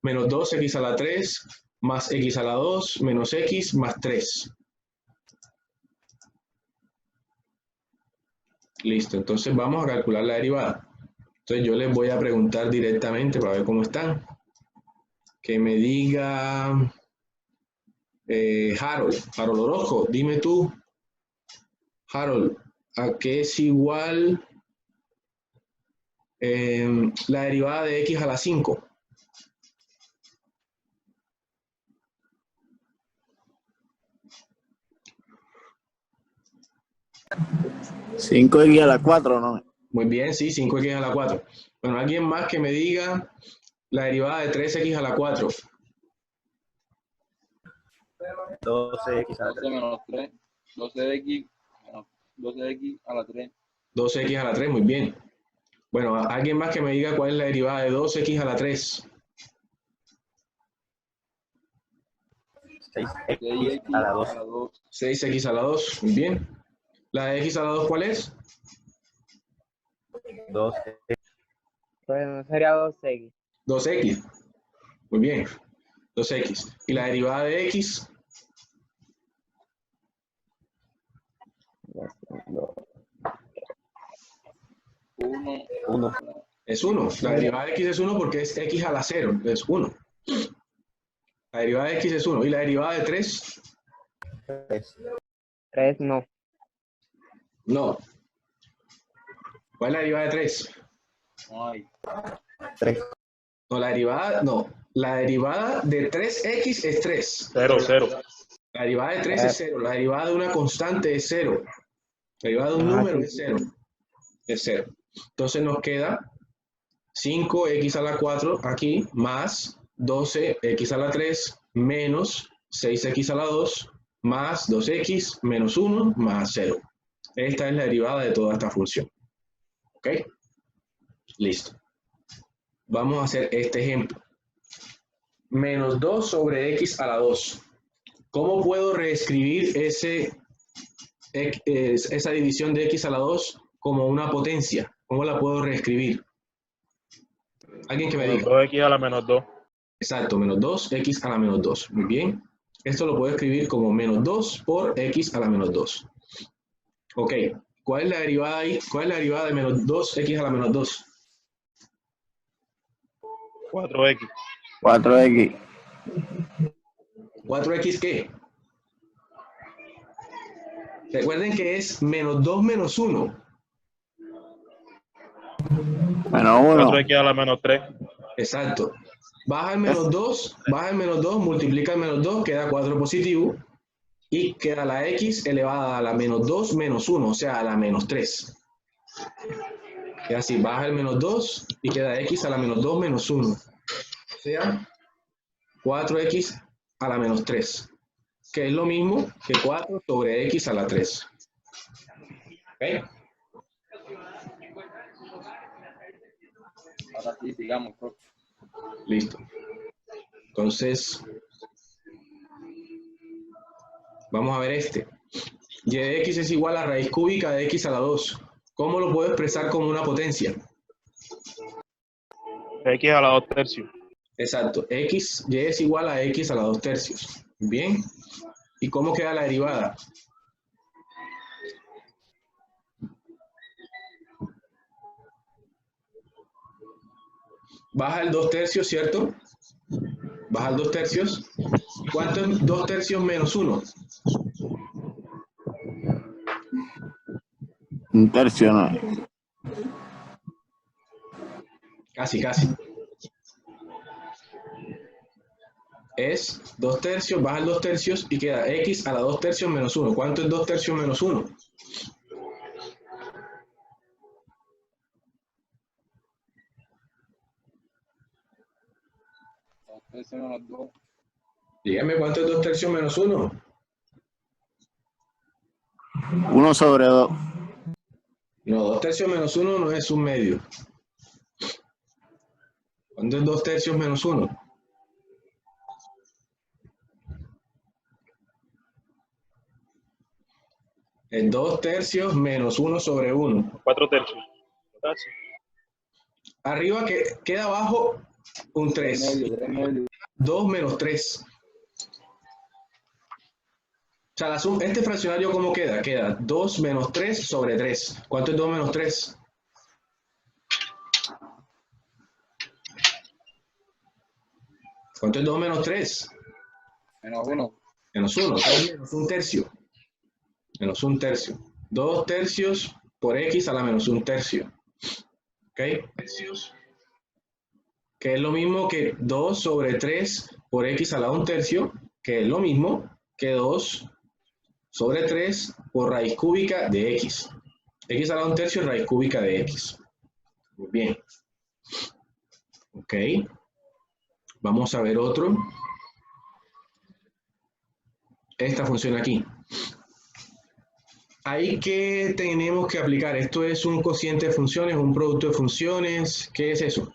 menos 2x a la 3 más x a la 2 menos x más 3. Listo, entonces vamos a calcular la derivada. Entonces yo les voy a preguntar directamente para ver cómo están. Que me diga Harold Orozco, dime tú, Harold, ¿a qué es igual la derivada de x a la 5? Cinco x a la 4, ¿no? Muy bien, sí, 5x a la 4. Bueno, alguien más que me diga la derivada de 3x a la 4. 12x a la 12 menos 3. 12x a la 3. 12x a la 3, muy bien. Bueno, alguien más que me diga cuál es la derivada de 2x a la 3. 6x a la 2. 6x a la 2, muy bien. ¿La de x a la 2 cuál es? 2. Pues sería 2x. 2x. Muy bien. 2x. ¿Y la derivada de x? 1. Es 1. La derivada de x es 1 porque es x a la 0. Es 1. La derivada de x es 1. ¿Y la derivada de 3? 3 no. No. ¿Cuál es la derivada de 3? No hay. 3. No, la derivada, no. La derivada de 3x es 3. 0. La derivada de 3 es 0. La derivada de una constante es 0. La derivada de un número es 0. Es 0. Entonces nos queda 5x a la 4 aquí más 12x a la 3 menos 6x a la 2 más 2x menos 1 más 0. Esta es la derivada de toda esta función. ¿Ok? Listo. Vamos a hacer este ejemplo. Menos 2 sobre x a la 2. ¿Cómo puedo reescribir esa división de x a la 2 como una potencia? ¿Cómo la puedo reescribir? ¿Alguien que me Menos diga? 2x a la menos 2. Exacto, menos 2x a la menos 2. Muy bien. Esto lo puedo escribir como menos 2 por x a la menos 2. Ok. ¿Cuál es la derivada ahí? ¿Cuál es la derivada de menos 2x a la menos 2? 4x. 4x. ¿4x qué? Recuerden que es menos 2 menos 1. Menos 1. 4x a la menos 3. Exacto. Baja el menos 2, multiplica el menos 2, queda 4 positivo. Y queda la x elevada a la menos 2 menos 1, o sea, a la menos 3. Queda así, baja el menos 2 y queda x a la menos 2 menos 1. O sea, 4x a la menos 3, que es lo mismo que 4 sobre x a la 3. ¿Ok? Ahora sí, sigamos, profe. Listo. Entonces, vamos a ver este. Y de x es igual a raíz cúbica de x a la 2. ¿Cómo lo puedo expresar como una potencia? X a la 2 tercios. Exacto. X, y es igual a x a la 2 tercios. Bien. ¿Y cómo queda la derivada? Baja el 2 tercios, ¿cierto? Baja el 2 tercios. ¿Cuánto es 2 tercios menos 1? 1 tercio, ¿no? Casi, casi. Es 2 tercios, baja el 2 tercios y queda x a la 2 tercios menos 1. ¿Cuánto es 2 tercios menos 1? 2 menos 2. Dígame cuánto es 2 tercios menos 1. 1 sobre 2. No, 2 tercios menos 1 no es un medio. ¿Cuánto es 2 tercios menos 1? Es 2 tercios menos 1 sobre 1. 4 tercios. Casi. Arriba queda abajo un 3 3. medios, 3 medios. 2 menos 3. O sea, este fraccionario, ¿cómo queda? Queda 2 menos 3 sobre 3. ¿Cuánto es 2 menos 3? ¿Cuánto es 2 menos 3? Menos 1. Menos 1. Es menos un tercio. Menos un tercio. 2 tercios por x a la menos un tercio. ¿Ok? Tercios. Que es lo mismo que 2 sobre 3 por x a la 1 tercio, que es lo mismo que 2 sobre 3 por raíz cúbica de x. X a la 1 tercio es raíz cúbica de x. Muy bien. Ok. Vamos a ver otro. Esta función aquí. Ahí, ¿qué tenemos que aplicar? ¿Esto es un cociente de funciones, un producto de funciones? ¿Qué es eso?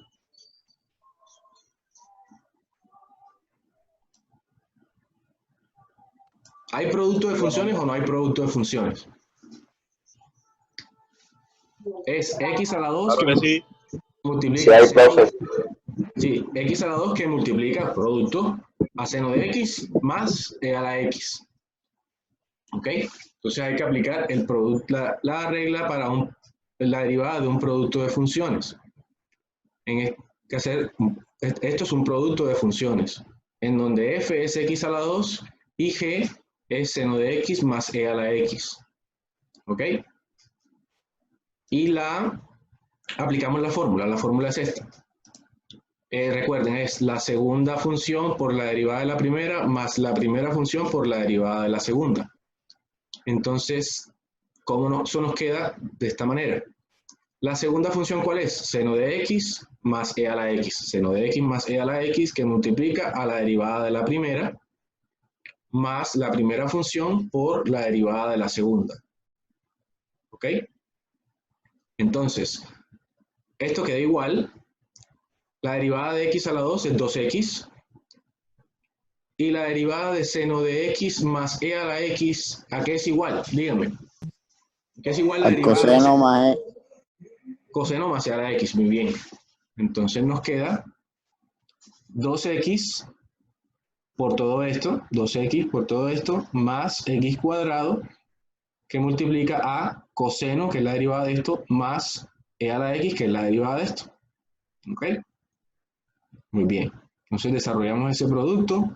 ¿Hay producto de funciones o no hay producto de funciones? Es x a la 2 Claro que que sí. multiplica. Sí, hay, profe. Sí, x a la 2 que multiplica producto a seno de x más e a la x. ¿Ok? Entonces hay que aplicar el la regla para la derivada de un producto de funciones. Esto es un producto de funciones, en donde f es x a la 2 y g es seno de x más e a la x. ¿Ok? Y aplicamos la fórmula es esta. Recuerden, es la segunda función por la derivada de la primera más la primera función por la derivada de la segunda. Entonces, eso nos queda de esta manera. La segunda función, ¿cuál es? Seno de x más e a la x. Seno de x más e a la x que multiplica a la derivada de la primera más la primera función por la derivada de la segunda. ¿Ok? Entonces, esto queda igual. La derivada de x a la 2 es 2x. Y la derivada de seno de x más e a la x, ¿a qué es igual? Dígame. ¿Qué es igual la Al derivada de coseno más e. Coseno más e a la x? Muy bien. Entonces nos queda 2x por todo esto, 2x por todo esto, más x cuadrado, que multiplica a coseno, que es la derivada de esto, más e a la x, que es la derivada de esto. ¿Ok? Muy bien. Entonces desarrollamos ese producto.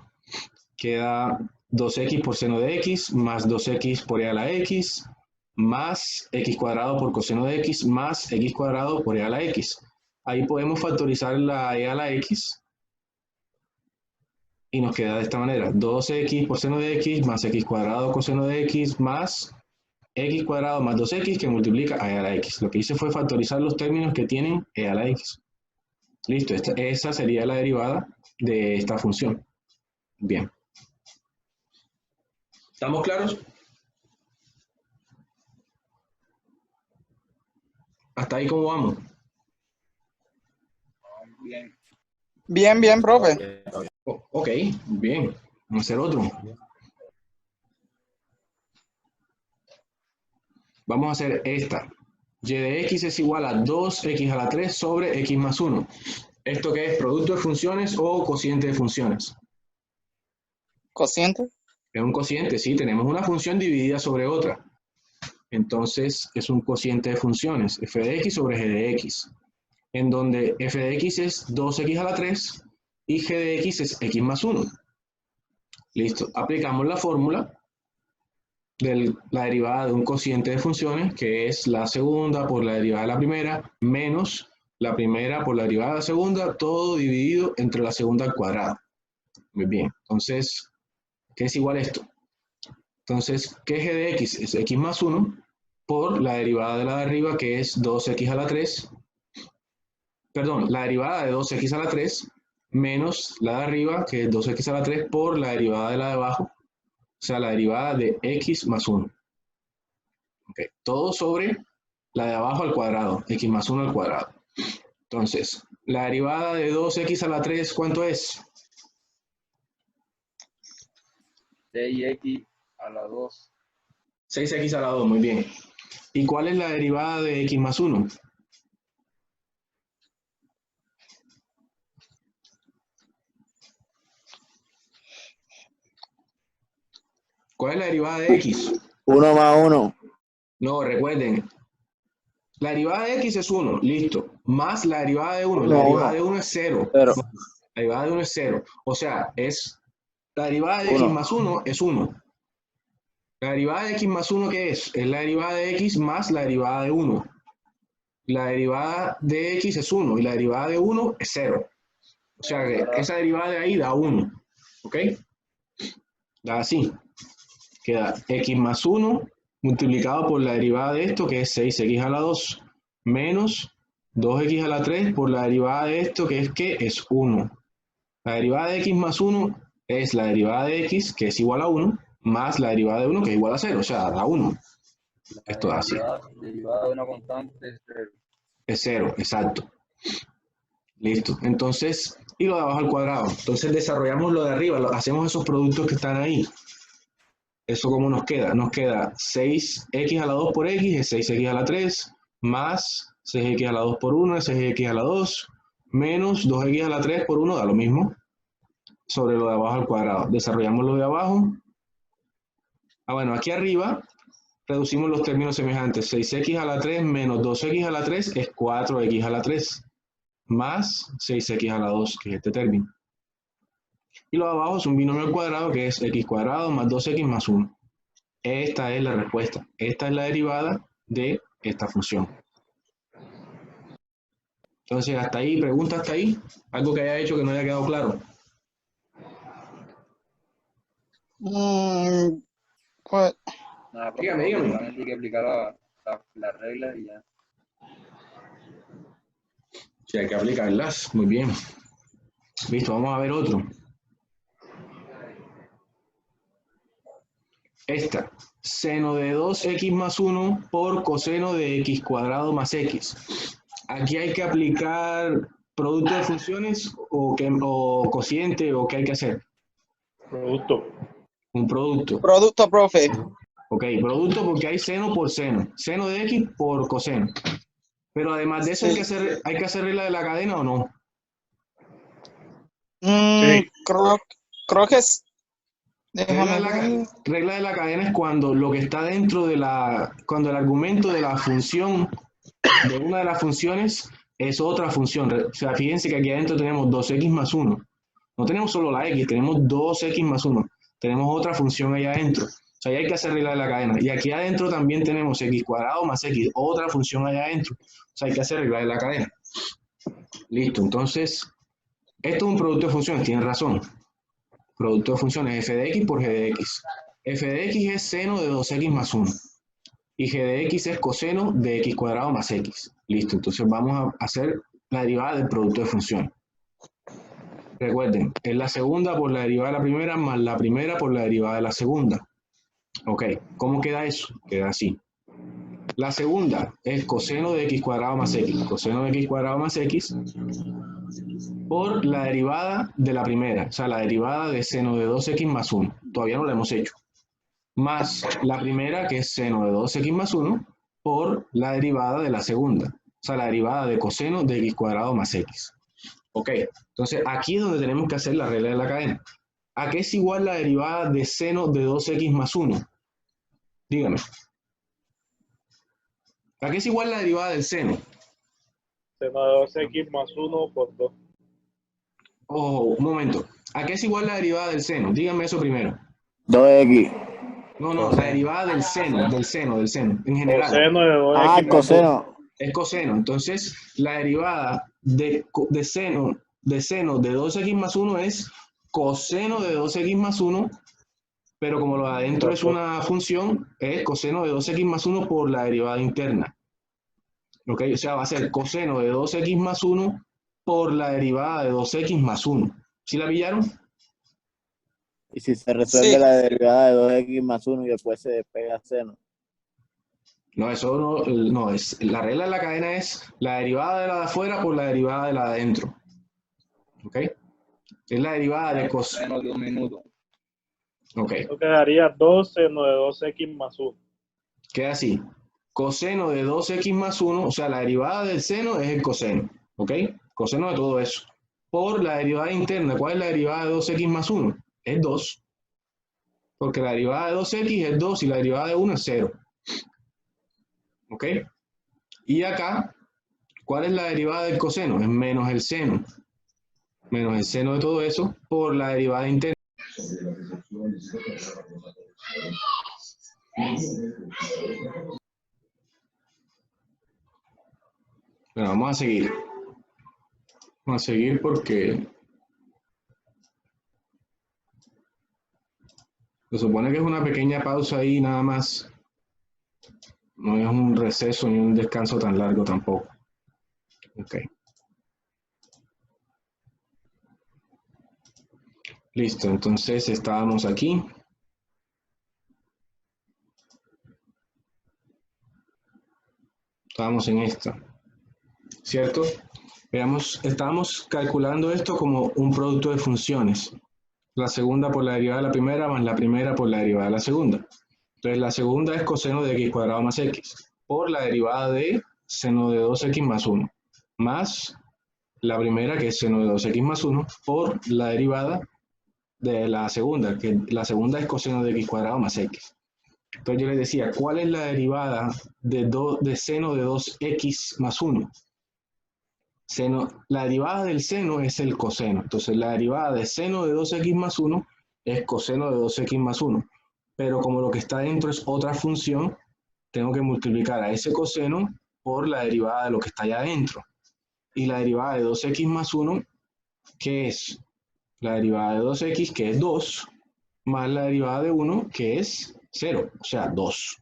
Queda 2x por seno de x, más 2x por e a la x, más x cuadrado por coseno de x más x cuadrado por e a la x. Ahí podemos factorizar la e a la x y nos queda de esta manera, 2x por seno de x más x cuadrado coseno de x más x cuadrado más 2x que multiplica a e a la x. Lo que hice fue factorizar los términos que tienen e a la x. Listo, esa sería la derivada de esta función. Bien. ¿Estamos claros? ¿Hasta ahí cómo vamos? Bien. Bien, bien, profe. Ok, bien. Vamos a hacer otro. Vamos a hacer esta. Y de x es igual a 2x a la 3 sobre x más 1. ¿Esto qué es? ¿Producto de funciones o cociente de funciones? Cociente. Es un cociente, sí. Tenemos una función dividida sobre otra. Entonces, es un cociente de funciones. F de x sobre g de x. En donde f de x es 2x a la 3 y g de x es x más 1. Listo. Aplicamos la fórmula de la derivada de un cociente de funciones, que es la segunda por la derivada de la primera, menos la primera por la derivada de la segunda, todo dividido entre la segunda al cuadrado. Muy bien. Entonces, ¿qué es igual a esto? Entonces, ¿qué g de x? Es x más 1 por la derivada de la de arriba, que es 2x a la 3. Perdón, la derivada de 2x a la 3 menos la de arriba, que es 2x a la 3 por la derivada de la de abajo, o sea, la derivada de x más 1. Okay. Todo sobre la de abajo al cuadrado, x más 1 al cuadrado. Entonces, la derivada de 2x a la 3, ¿cuánto es? 6x a la 2. 6x a la 2, muy bien. ¿Y cuál es la derivada de x más 1? ¿Cuál es la derivada de x? 1 más 1. No, recuerden, la derivada de x es 1, listo, más la derivada de 1. La No, derivada uno. de 1 es 0. Cero. La derivada de 1 es 0. O sea, la derivada de x Uno. más 1 es 1. La derivada de x más 1, ¿qué es? Es la derivada de x más la derivada de 1. La derivada de x es 1 y la derivada de 1 es 0. O sea, que esa derivada de ahí da 1. ¿Ok? Da así. Queda x más 1 multiplicado por la derivada de esto, que es 6x a la 2, menos 2x a la 3 por la derivada de esto, que es 1. La derivada de x más 1 es la derivada de x, que es igual a 1, más la derivada de 1, que es igual a 0, o sea, da 1. Esto da así. Derivada de una constante es 0. Es 0, exacto. Listo. Entonces, y lo de abajo al cuadrado. Entonces desarrollamos lo de arriba, hacemos esos productos que están ahí. ¿Eso cómo nos queda? Nos queda 6x a la 2 por x es 6x a la 3, más 6x a la 2 por 1 es 6x a la 2, menos 2x a la 3 por 1 da lo mismo, sobre lo de abajo al cuadrado. Desarrollamos lo de abajo. Bueno, aquí arriba reducimos los términos semejantes. 6x a la 3 menos 2x a la 3 es 4x a la 3, más 6x a la 2, que es este término. Y lo de abajo es un binomio al cuadrado, que es x cuadrado más 2x más 1. Esta es la respuesta. Esta es la derivada de esta función. Entonces, hasta ahí, pregunta hasta ahí. Algo que haya hecho que no haya quedado claro. Pues, Nada, Dígame, dígame. solamente hay que aplicar la regla y ya. Sí, hay que aplicarlas. Muy bien. Listo, vamos a ver otro. Esta. Seno de 2x más 1 por coseno de x cuadrado más x. Aquí hay que aplicar producto de funciones o cociente o qué hay que hacer. Producto. Un producto. producto, profe. Ok, producto porque hay seno por seno. Seno de x por coseno. Pero además de eso Sí. hay que hacer regla de la cadena o no. Sí. Creo que es. Regla de, Déjame ver. regla de la cadena es cuando lo que está dentro de cuando el argumento de la función, de una de las funciones, es otra función. O sea, fíjense que aquí adentro tenemos 2x más 1. No tenemos solo la x, tenemos 2x más 1. Tenemos otra función ahí adentro. O sea, ahí hay que hacer regla de la cadena. Y aquí adentro también tenemos x cuadrado más x, otra función allá adentro. O sea, hay que hacer regla de la cadena. Listo, entonces, esto es un producto de funciones, tienen razón. Producto de funciones f de x por g de x. F de x es seno de 2x más 1. Y g de x es coseno de x cuadrado más x. Listo, entonces vamos a hacer la derivada del producto de funciones. Recuerden, es la segunda por la derivada de la primera más la primera por la derivada de la segunda. Ok, ¿cómo queda eso? Queda así. La segunda es coseno de x cuadrado más x. Coseno de x cuadrado más x por la derivada de la primera. O sea, la derivada de seno de 2x más 1. Todavía no la hemos hecho. Más la primera, que es seno de 2x más 1, por la derivada de la segunda. O sea, la derivada de coseno de x cuadrado más x. Ok, entonces aquí es donde tenemos que hacer la regla de la cadena. ¿A qué es igual la derivada de seno de 2x más 1? Dígame. ¿A qué es igual la derivada del seno? Seno de 2x más 1 por 2. Oh, un momento. ¿A qué es igual la derivada del seno? Dígame eso primero. 2x. No, la derivada del seno, en general. Coseno de 2x Ah, más 2. coseno. Es coseno. Entonces, la derivada de seno de 2x más 1 es coseno de 2x más 1, pero como lo de adentro es una función, es coseno de 2x más 1 por la derivada interna. ¿Ok? O sea, va a ser coseno de 2x más 1 por la derivada de 2x más 1. ¿Sí la pillaron? Y si se resuelve Sí. la derivada de 2x más 1 y después se despega seno. No, eso no es. La regla de la cadena es la derivada de la de afuera por la derivada de la de adentro. ¿Ok? Es la derivada de coseno. Menos de un minuto. Ok, Eso quedaría 2 seno de 2x más 1. queda así. Coseno de 2x más 1, o sea, la derivada del seno es el coseno. ¿Ok? Coseno de todo eso. Por la derivada interna. ¿Cuál es la derivada de 2x más 1? Es 2. Porque la derivada de 2x es 2 y la derivada de 1 es 0. ¿Ok? Y acá, ¿cuál es la derivada del coseno? Es menos el seno. Menos el seno de todo eso por la derivada interna. Bueno, vamos a seguir. Vamos a seguir porque se supone que es una pequeña pausa ahí nada más. No es un receso ni un descanso tan largo tampoco. Ok. Listo, entonces estábamos aquí. Estábamos en esta. ¿Cierto? Veamos, estábamos calculando esto como un producto de funciones. La segunda por la derivada de la primera más la primera por la derivada de la segunda. Entonces la segunda es coseno de x cuadrado más x por la derivada de seno de 2x más 1 más la primera que es seno de 2x más 1 por la derivada de la segunda, que la segunda es coseno de x cuadrado más x. Entonces yo les decía, ¿cuál es la derivada de seno de 2x más 1? La derivada del seno es el coseno. Entonces la derivada de seno de 2x más 1 es coseno de 2x más 1. Pero como lo que está dentro es otra función, tengo que multiplicar a ese coseno por la derivada de lo que está allá adentro. Y la derivada de 2x más 1, ¿qué es? La derivada de 2x, que es 2, más la derivada de 1, que es 0, o sea, 2.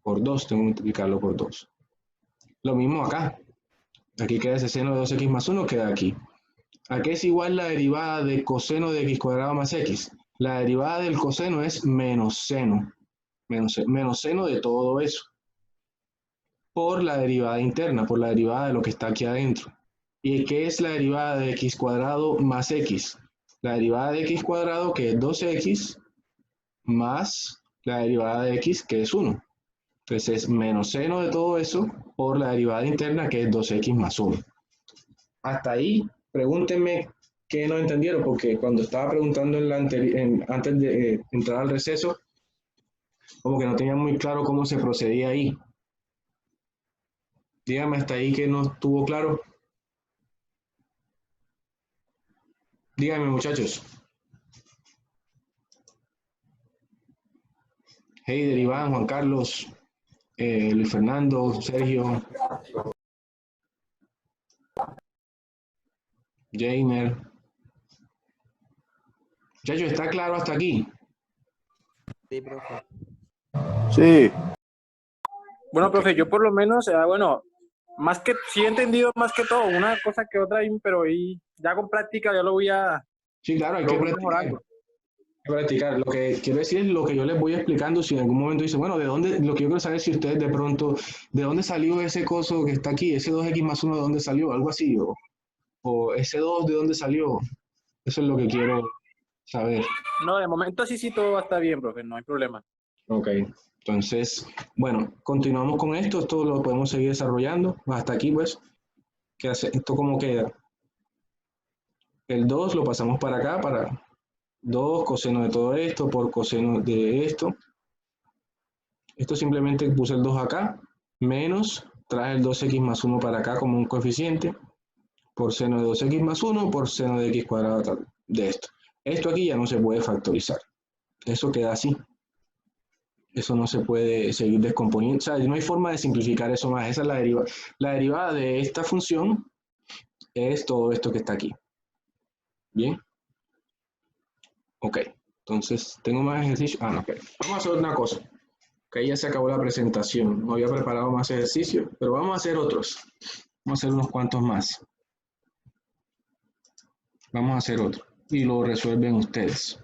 Por 2, tengo que multiplicarlo por 2. Lo mismo acá. Aquí queda ese seno de 2x más 1, queda aquí. ¿A qué es igual la derivada de coseno de x cuadrado más x? La derivada del coseno es menos seno. Menos seno de todo eso. Por la derivada interna, por la derivada de lo que está aquí adentro. ¿Y qué es la derivada de x cuadrado más x? La derivada de x cuadrado, que es 2x, más la derivada de x, que es 1. Entonces es menos seno de todo eso por la derivada interna, que es 2x más 1. Hasta ahí, pregúntenme qué no entendieron, porque cuando estaba preguntando antes de entrar al receso, como que no tenía muy claro cómo se procedía ahí. Dígame hasta ahí que no estuvo claro. Díganme, muchachos. Heider, Iván, Juan Carlos, Luis Fernando, Sergio, Jamer. Muchachos, ¿está claro hasta aquí? Sí, profe. Sí. Bueno, Ok. profe, yo por lo menos, bueno, más que, sí he entendido más que todo, una cosa que otra, pero ahí ya con práctica ya lo voy a, Sí, claro, hay lo que voy practicar. mejorando. Hay que practicar. Lo que quiero decir es lo que yo les voy explicando. Si en algún momento dicen, bueno, ¿de dónde? Lo que yo quiero saber es si ustedes de pronto, ¿de dónde salió ese coso que está aquí? Ese 2x más 1, ¿de dónde salió? Algo así. O ese 2, ¿de dónde salió? Eso es lo que quiero saber. No, de momento sí todo va a estar bien, profe, no hay problema. Ok. Entonces, bueno, continuamos con esto. Esto lo podemos seguir desarrollando. Hasta aquí, pues. ¿Esto cómo queda? El 2 lo pasamos para acá, para 2 coseno de todo esto por coseno de esto. Esto simplemente puse el 2 acá, menos, trae el 2x más 1 para acá como un coeficiente, por seno de 2x más 1 por seno de x cuadrado de esto. Esto aquí ya no se puede factorizar. Eso queda así. Eso no se puede seguir descomponiendo. O sea, no hay forma de simplificar eso más. Esa es la derivada. La derivada de esta función es todo esto que está aquí. ¿Bien? Ok. Entonces, ¿tengo más ejercicio? No, ok. Vamos a hacer una cosa. Ok, ya se acabó la presentación. No había preparado más ejercicios, pero vamos a hacer otros. Vamos a hacer unos cuantos más. Vamos a hacer otro. Y lo resuelven ustedes.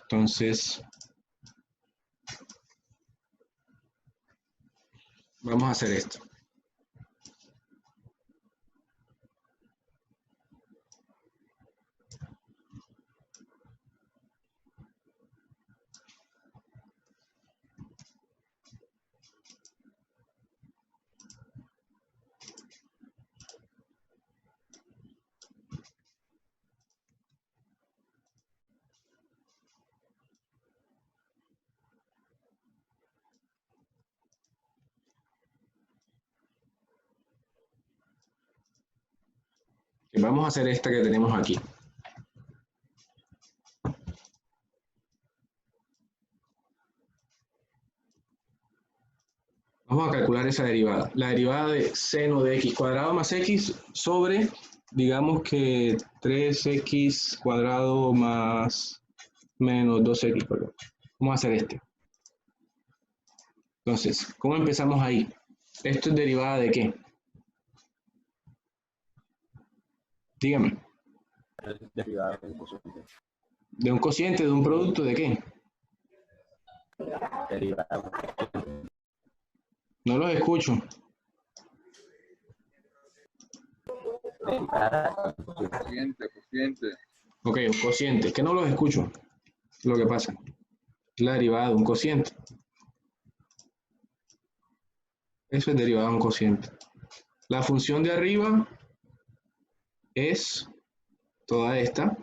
Entonces, vamos a hacer esto. Vamos a hacer esta que tenemos aquí. Vamos a calcular esa derivada. La derivada de seno de x cuadrado más x sobre, digamos que 3x cuadrado más menos 2x. Perdón. Vamos a hacer este. Entonces, ¿cómo empezamos ahí? ¿Esto es derivada de qué? Dígame. ¿De un cociente, de un producto, de qué? No los escucho. Cociente. Ok, un cociente. Que no los escucho. Lo que pasa. La derivada de un cociente. Eso es derivada de un cociente. La función de arriba es toda esta.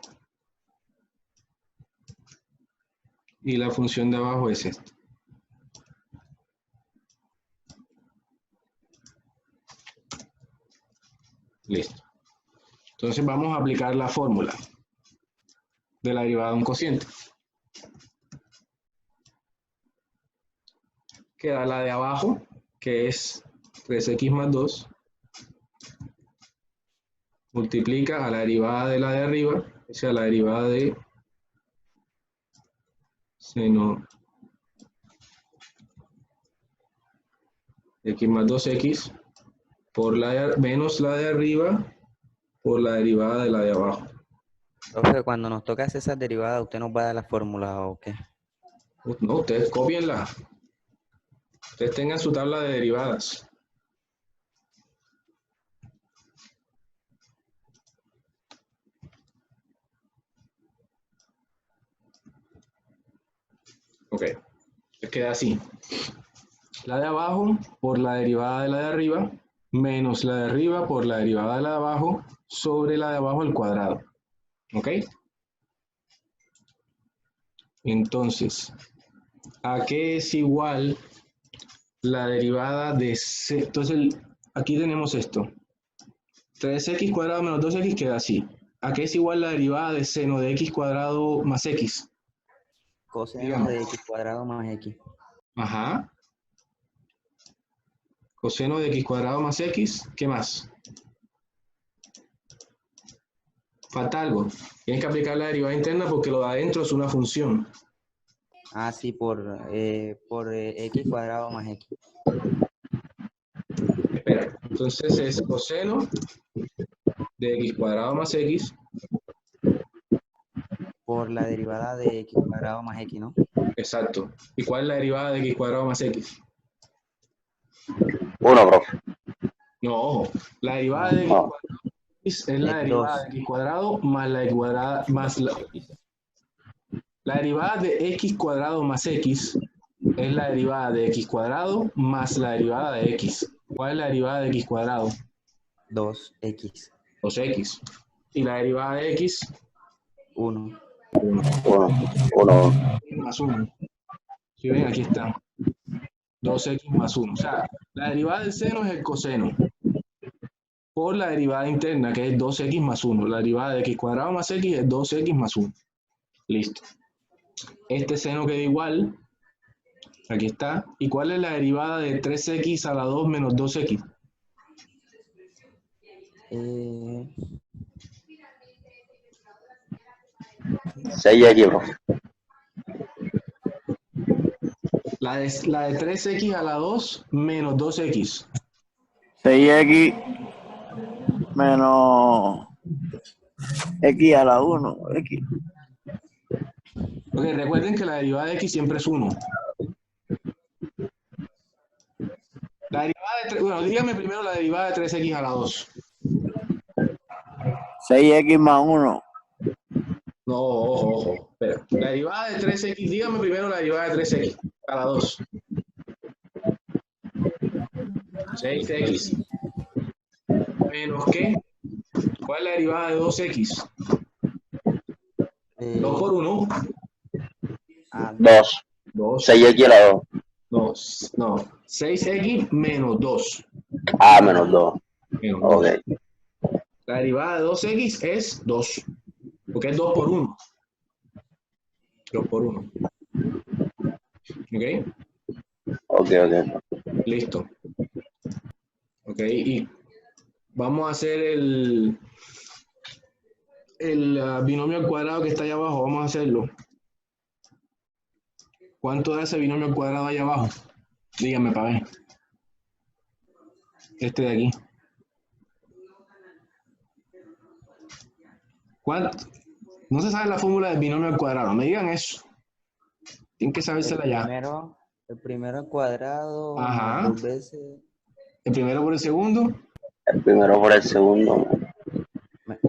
Y la función de abajo es esta. Listo. Entonces vamos a aplicar la fórmula de la derivada de un cociente. Queda la de abajo, que es 3x más 2, multiplica a la derivada de la de arriba, o sea, la derivada de seno x más 2x por menos la de arriba por la derivada de la de abajo. Profe, cuando nos toca hacer esas derivadas, ¿usted nos va a dar la fórmula o qué? No, ustedes copienla. Ustedes tengan su tabla de derivadas. Ok, les queda así. La de abajo por la derivada de la de arriba, menos la de arriba por la derivada de la de abajo, sobre la de abajo al cuadrado. ¿Ok? Entonces, ¿a qué es igual la derivada de c? Entonces, aquí tenemos esto. 3x cuadrado menos 2x queda así. ¿A qué es igual la derivada de seno de x cuadrado más x? Coseno Digamos. de x cuadrado más x. Ajá. Coseno de x cuadrado más x. ¿Qué más? Falta algo. Tienes que aplicar la derivada interna porque lo de adentro es una función. Ah, sí, por x cuadrado más x. Espera. Entonces es coseno de x cuadrado más x. Por la derivada de x cuadrado más x, ¿no? Exacto. ¿Y cuál es la derivada de x cuadrado más x? 1, profe. No, ojo. La derivada de x No. cuadrado es la Es derivada 2. de x cuadrado más la x cuadrada más la derivada de x cuadrado más x es la derivada de x cuadrado más la derivada de x. ¿Cuál es la derivada de x cuadrado? 2x. 2x. Y la derivada de x, 1. 1. 1. Más 1. Si ven, aquí está. 2x más 1. O sea, la derivada del seno es el coseno. Por la derivada interna, que es 2x más 1. La derivada de x cuadrado más x es 2x más 1. Listo. Este seno queda igual. Aquí está. ¿Y cuál es la derivada de 3x a la 2 menos 2x? 6x, profe. La de 3x a la 2 menos 2x. 6x menos x a la 1. X. Ok, recuerden que la derivada de x siempre es 1. La derivada de 3, bueno, dígame primero la derivada de 3x a la 2. 6x más 1. No, ojo. Espera. La derivada de 3x, dígame primero la derivada de 3x a la 2. 6x. ¿Menos qué? ¿Cuál es la derivada de 2x? 2 por 1. 2. 2. 6x a la 2. No. 6x menos 2. Ah, menos 2. Menos 2. Ok. La derivada de 2x es 2. Porque es 2 por 1. 2 por 1. ¿Ok? Ok. Listo. Ok, y vamos a hacer el binomio al cuadrado que está allá abajo. Vamos a hacerlo. ¿Cuánto da ese binomio al cuadrado allá abajo? Díganme para ver. Este de aquí. ¿Cuánto? No se sabe la fórmula del binomio al cuadrado. Me digan eso. Tienen que sabérsela ya. El primero al cuadrado Ajá. más 2 veces. El primero por el segundo El primero por el segundo.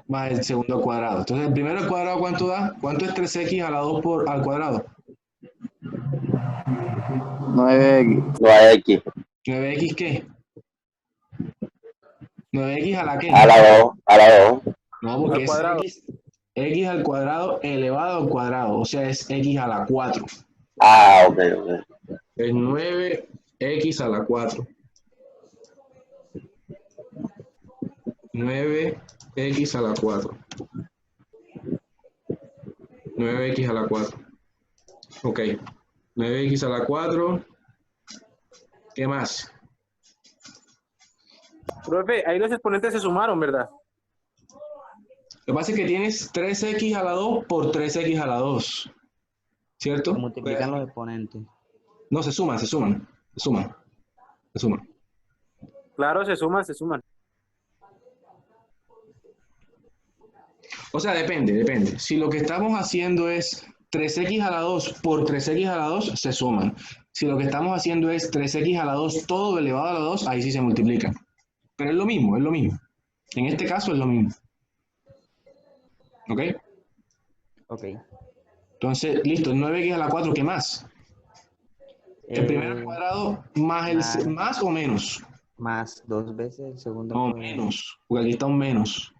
más el segundo al cuadrado. Entonces, el primero al cuadrado, ¿cuánto da? ¿Cuánto es 3x a la 2 al cuadrado? 9x. 9x. ¿9x qué? ¿9x a la qué? A la 2. A la 2. No, porque Al es cuadrado. x al cuadrado elevado al cuadrado. O sea, es x a la 4. Ah, ok. Es 9x a la 4. 9x a la 4. 9x a la 4. Ok. 9x a la 4. ¿Qué más? Profe, ahí los exponentes se sumaron, ¿verdad? Lo que pasa es que tienes 3x a la 2 por 3x a la 2. ¿Cierto? Se multiplican los exponentes. No, se suman. Claro, se suman. O sea, depende. Si lo que estamos haciendo es 3x a la 2 por 3x a la 2, se suman. Si lo que estamos haciendo es 3x a la 2 todo elevado a la 2, ahí sí se multiplican. Pero es lo mismo. En este caso es lo mismo. ¿Ok? Ok. Entonces, listo, 9x a la 4, ¿qué más? El primero al cuadrado más el más o menos. Más 2 veces el segundo. No, menos. Porque aquí está un menos.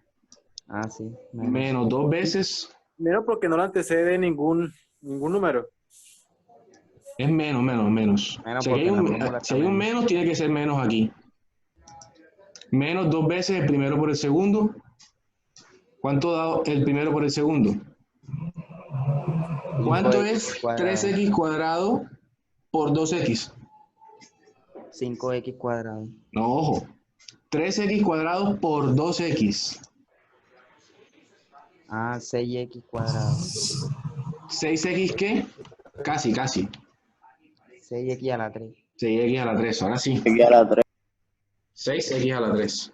Ah, sí. Menos 2 veces. Menos porque no le antecede ningún número. Es menos. Si hay un menos, tiene que ser menos aquí. Menos 2 veces el primero por el segundo. ¿Cuánto da el primero por el segundo? ¿Cuánto es 3x cuadrado por 2x. 5x cuadrado. No, ojo. 3x cuadrado por 2x. Ah, 6x cuadrado. 6x ¿qué? Casi. 6x a la 3. 6x a la 3, ahora sí. Aquí a la 3. 6x a la 3.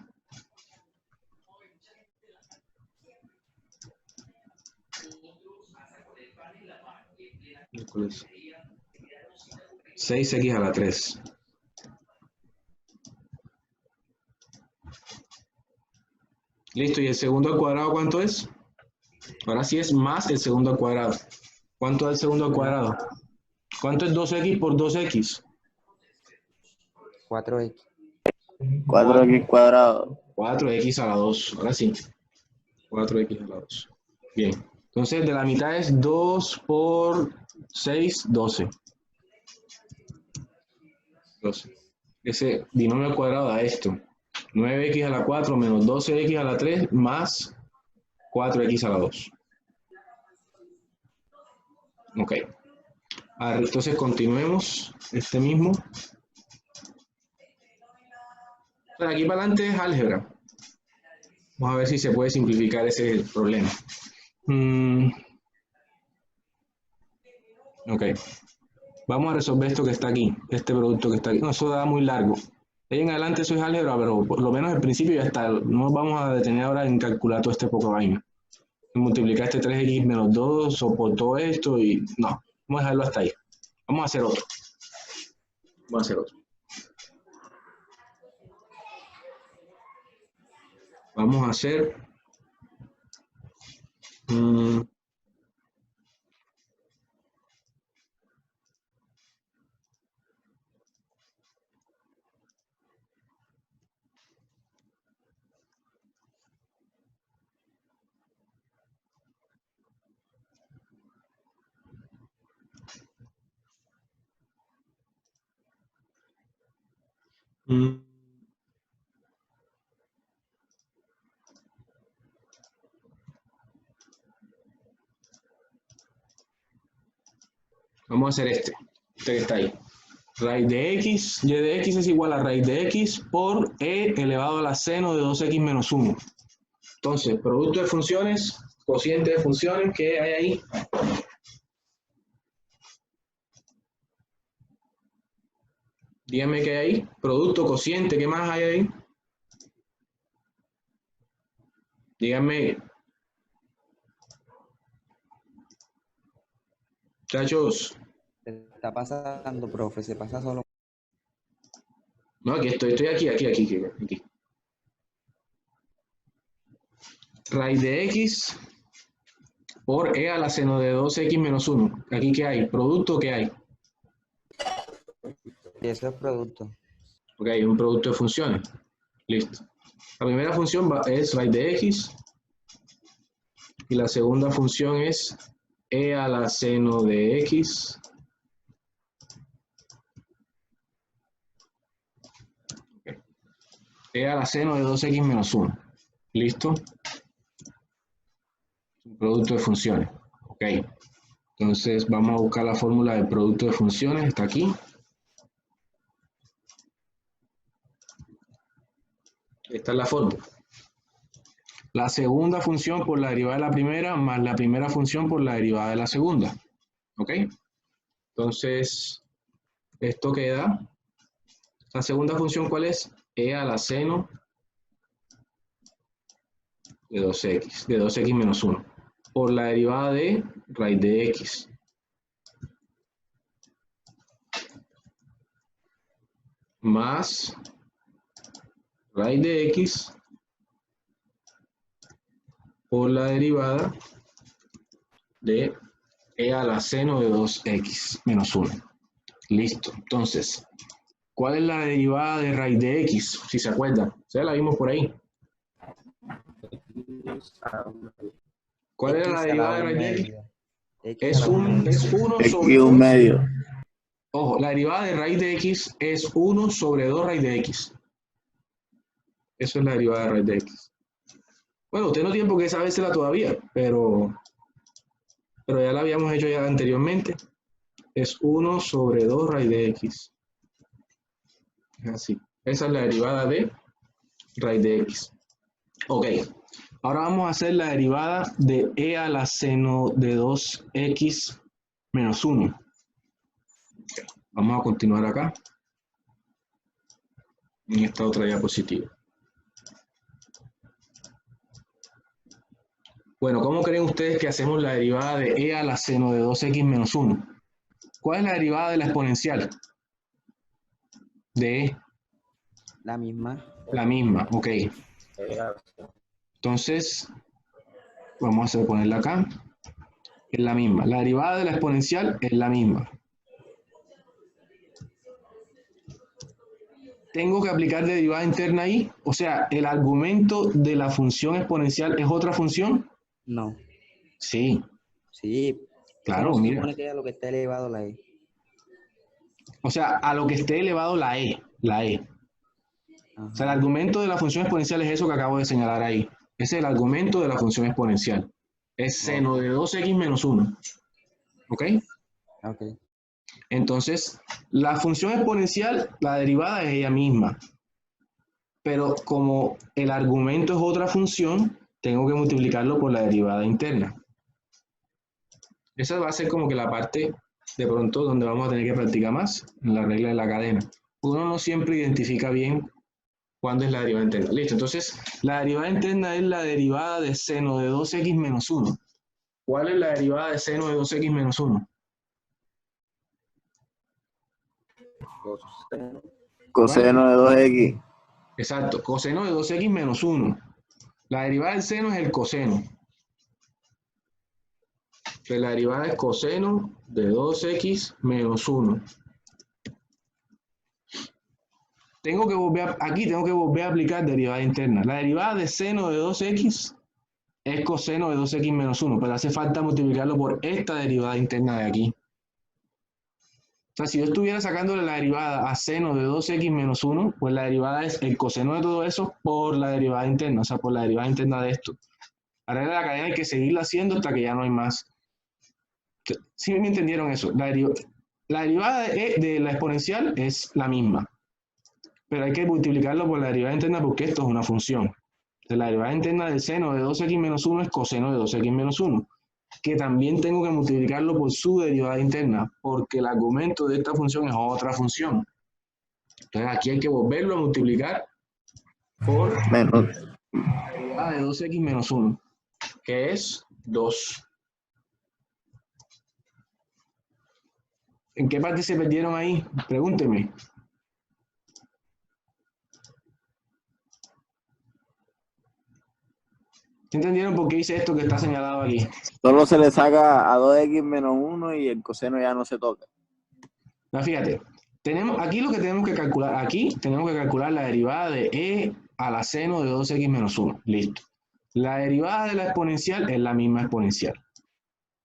Miércoles. 6x a la 3. Listo, ¿y el segundo al cuadrado cuánto es? Ahora sí es más el segundo al cuadrado. ¿Cuánto es el segundo al cuadrado? ¿Cuánto es 2x por 2x? 4x. 4x cuadrado. 4x a la 2. Ahora sí. 4x a la 2. Bien. Entonces, de la mitad es 2 por 6, 12. 12. Ese binomio al cuadrado da esto. 9x a la 4 menos 12x a la 3 más 4x a la 2. Ok. Ahora, entonces continuemos este mismo. De aquí para adelante es álgebra. Vamos a ver si se puede simplificar ese problema. Ok. Vamos a resolver esto que está aquí, este producto que está aquí. No, eso da muy largo. De ahí en adelante eso es álgebra, pero por lo menos al principio ya está. No nos vamos a detener ahora en calcular todo este poco vaina. Multiplicar este 3x menos 2 o por todo esto y no. Vamos a dejarlo hasta ahí. Vamos a hacer otro. Vamos a hacer... Vamos a hacer este que está ahí. Raíz de x, y de x es igual a raíz de x por e elevado a la seno de 2x menos 1. Entonces, producto de funciones, cociente de funciones, ¿qué hay ahí? Díganme qué hay ahí. Producto, cociente, ¿qué más hay ahí? Díganme. Muchachos. Se está pasando, profe, se pasa solo. No, aquí estoy aquí. Raíz de x por e a la seno de 2x menos 1. ¿Aquí qué hay? ¿Producto qué hay? Y eso es producto. Ok, un producto de funciones. Listo. La primera función es raíz de x y la segunda función es e a la seno de x e a la seno de 2x menos 1. ¿Listo? Un producto de funciones. Ok. Entonces vamos a buscar la fórmula del producto de funciones. Está aquí. Esta es la fórmula. La segunda función por la derivada de la primera más la primera función por la derivada de la segunda. ¿Ok? Entonces, esto queda. La segunda función, ¿cuál es? E a la seno de 2x menos 1. Por la derivada de raíz de x. Más raíz de x por la derivada de e a la seno de 2x menos 1. Listo. Entonces, ¿cuál es la derivada de raíz de x? Si se acuerdan. Ya la vimos por ahí. ¿Cuál era la derivada de raíz de x? Es 1 sobre 2. medio. Ojo, la derivada de raíz de x es 1 sobre 2 raíz de x. Eso es la derivada de raíz de x. Bueno, usted no tiene por qué sabérsela todavía, pero ya la habíamos hecho ya anteriormente. es 1 sobre 2 raíz de x. Es así. Esa es la derivada de raíz de x. Ok. Ahora vamos a hacer la derivada de e a la seno de 2x menos 1. Vamos a continuar acá, en esta otra diapositiva. Bueno, ¿cómo creen ustedes que hacemos la derivada de e a la seno de 2x menos 1? ¿Cuál es la derivada de la exponencial? De e. La misma. La misma, ok. Entonces, vamos a ponerla acá. Es la misma. La derivada de la exponencial es la misma. Tengo que aplicar derivada interna ahí. O sea, ¿el argumento de la función exponencial es otra función? No. Sí, Sí. claro, ¿Cómo se mira. supone que es a lo que está elevado la E? O sea, a lo que esté elevado la e. La e. O sea, el Ajá. argumento de la función exponencial es eso que acabo de señalar ahí. Ese es el argumento de la función exponencial. Es seno de 2x menos 1. ¿Ok? Ok. Entonces, la función exponencial, la derivada es ella misma. Pero como el argumento es otra función, tengo que multiplicarlo por la derivada interna. Esa va a ser como que la parte de pronto donde vamos a tener que practicar más, en la regla de la cadena. Uno no siempre identifica bien cuándo es la derivada interna. Listo, entonces la derivada interna es la derivada de seno de 2x menos 1. ¿Cuál es la derivada de seno de 2x menos 1? Coseno. Coseno de 2x. Exacto, coseno de 2x menos 1. La derivada del seno es el coseno. Entonces, la derivada es coseno de 2x menos 1. Aquí tengo que volver a aplicar derivada interna. La derivada de seno de 2x es coseno de 2x menos 1, pero hace falta multiplicarlo por esta derivada interna de aquí. O sea, si yo estuviera sacándole la derivada a seno de 2x menos 1, pues la derivada es el coseno de todo eso por la derivada interna, o sea, por la derivada interna de esto. La regla de la cadena hay que seguirla haciendo hasta que ya no hay más. ¿Sí me entendieron eso? La derivada de la exponencial es la misma, pero hay que multiplicarlo por la derivada interna porque esto es una función. Entonces, la derivada interna del seno de 2x menos 1 es coseno de 2x menos 1, que también tengo que multiplicarlo por su derivada interna, porque el argumento de esta función es otra función. Entonces aquí hay que volverlo a multiplicar por Menos. la derivada de 2x menos 1, que es 2. ¿En qué parte se perdieron ahí? Pregúnteme. ¿Entendieron por qué hice esto que está señalado aquí? Solo se le saca a 2x menos 1 y el coseno ya no se toca. No, fíjate, aquí lo que tenemos que calcular, aquí tenemos que calcular la derivada de e a la seno de 2x menos 1. Listo. La derivada de la exponencial es la misma exponencial.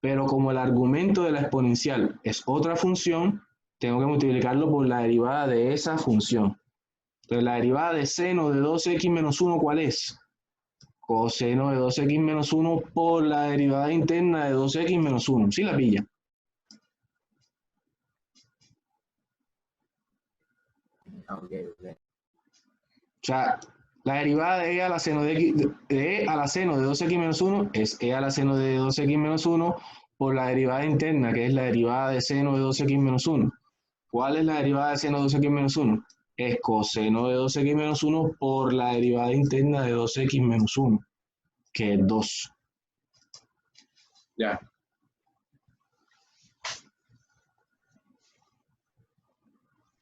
Pero como el argumento de la exponencial es otra función, tengo que multiplicarlo por la derivada de esa función. Entonces, la derivada de seno de 2x menos 1, ¿cuál es? Coseno de 2x menos 1 por la derivada interna de 2x menos 1. ¿Sí la pilla? O sea, la derivada de e a la seno de e a la seno de 2x menos 1 es e a la seno de 2x menos 1 por la derivada interna, que es la derivada de seno de 2x menos 1. ¿Cuál es la derivada de seno de 2x menos 1? Es coseno de 2x menos 1 por la derivada interna de 2x menos 1, que es 2. Ya.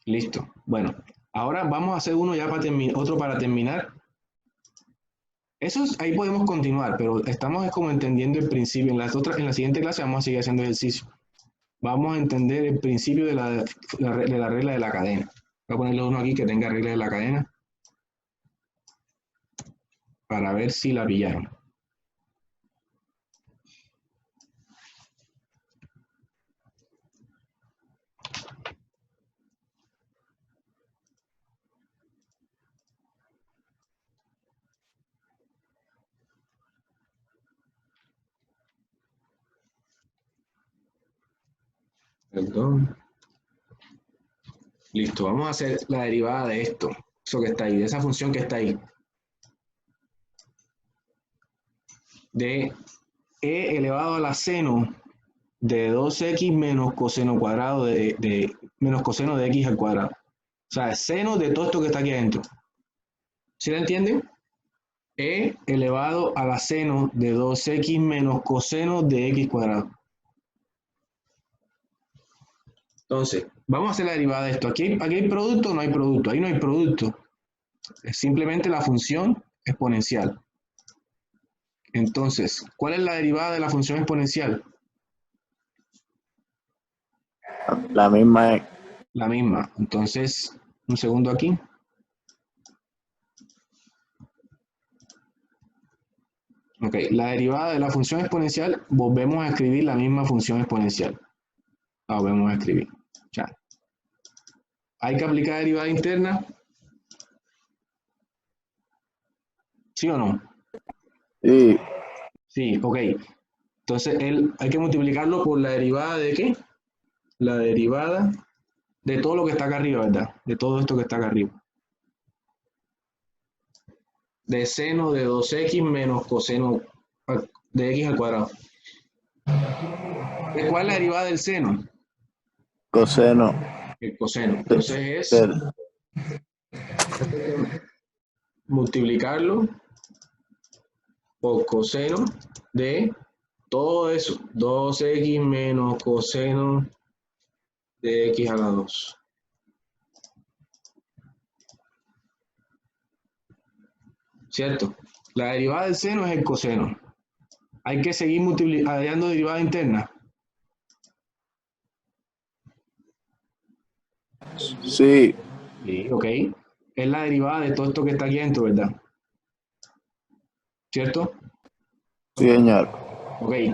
Listo. Bueno, ahora vamos a hacer uno ya para terminar, otro para terminar. Ahí podemos continuar, pero estamos como entendiendo el principio. En la siguiente clase vamos a seguir haciendo ejercicio. Vamos a entender el principio de la regla de la cadena. Voy a ponerle uno aquí que tenga regla de la cadena para ver si la pillaron. Perdón. Listo, vamos a hacer la derivada de esto. Eso que está ahí, de esa función que está ahí. De e elevado a la seno de 2x menos coseno cuadrado menos coseno de x al cuadrado. O sea, seno de todo esto que está aquí adentro. ¿Sí lo entienden? E elevado a la seno de 2x menos coseno de x cuadrado. Entonces, vamos a hacer la derivada de esto. Aquí hay producto o no hay producto. Ahí no hay producto. Es simplemente la función exponencial. Entonces, ¿cuál es la derivada de la función exponencial? La misma es. La misma. Entonces, un segundo aquí. Ok, la derivada de la función exponencial, volvemos a escribir la misma función exponencial. La volvemos a escribir. Ya. ¿Hay que aplicar derivada interna? ¿Sí o no? Sí. Sí, ok. Entonces, hay que multiplicarlo por la derivada de ¿qué? La derivada de todo lo que está acá arriba, ¿verdad? De todo esto que está acá arriba. De seno de 2x menos coseno de x al cuadrado. ¿Cuál es la derivada del seno? Coseno. El coseno. Entonces es Del- multiplicarlo por coseno de todo eso. 2x menos coseno de x a la 2. ¿Cierto? La derivada del seno es el coseno. Hay que seguir hallando derivada interna. Sí. Sí, ok. Es la derivada de todo esto que está aquí adentro, ¿verdad? ¿Cierto? Sí, señor. Ok, Sí.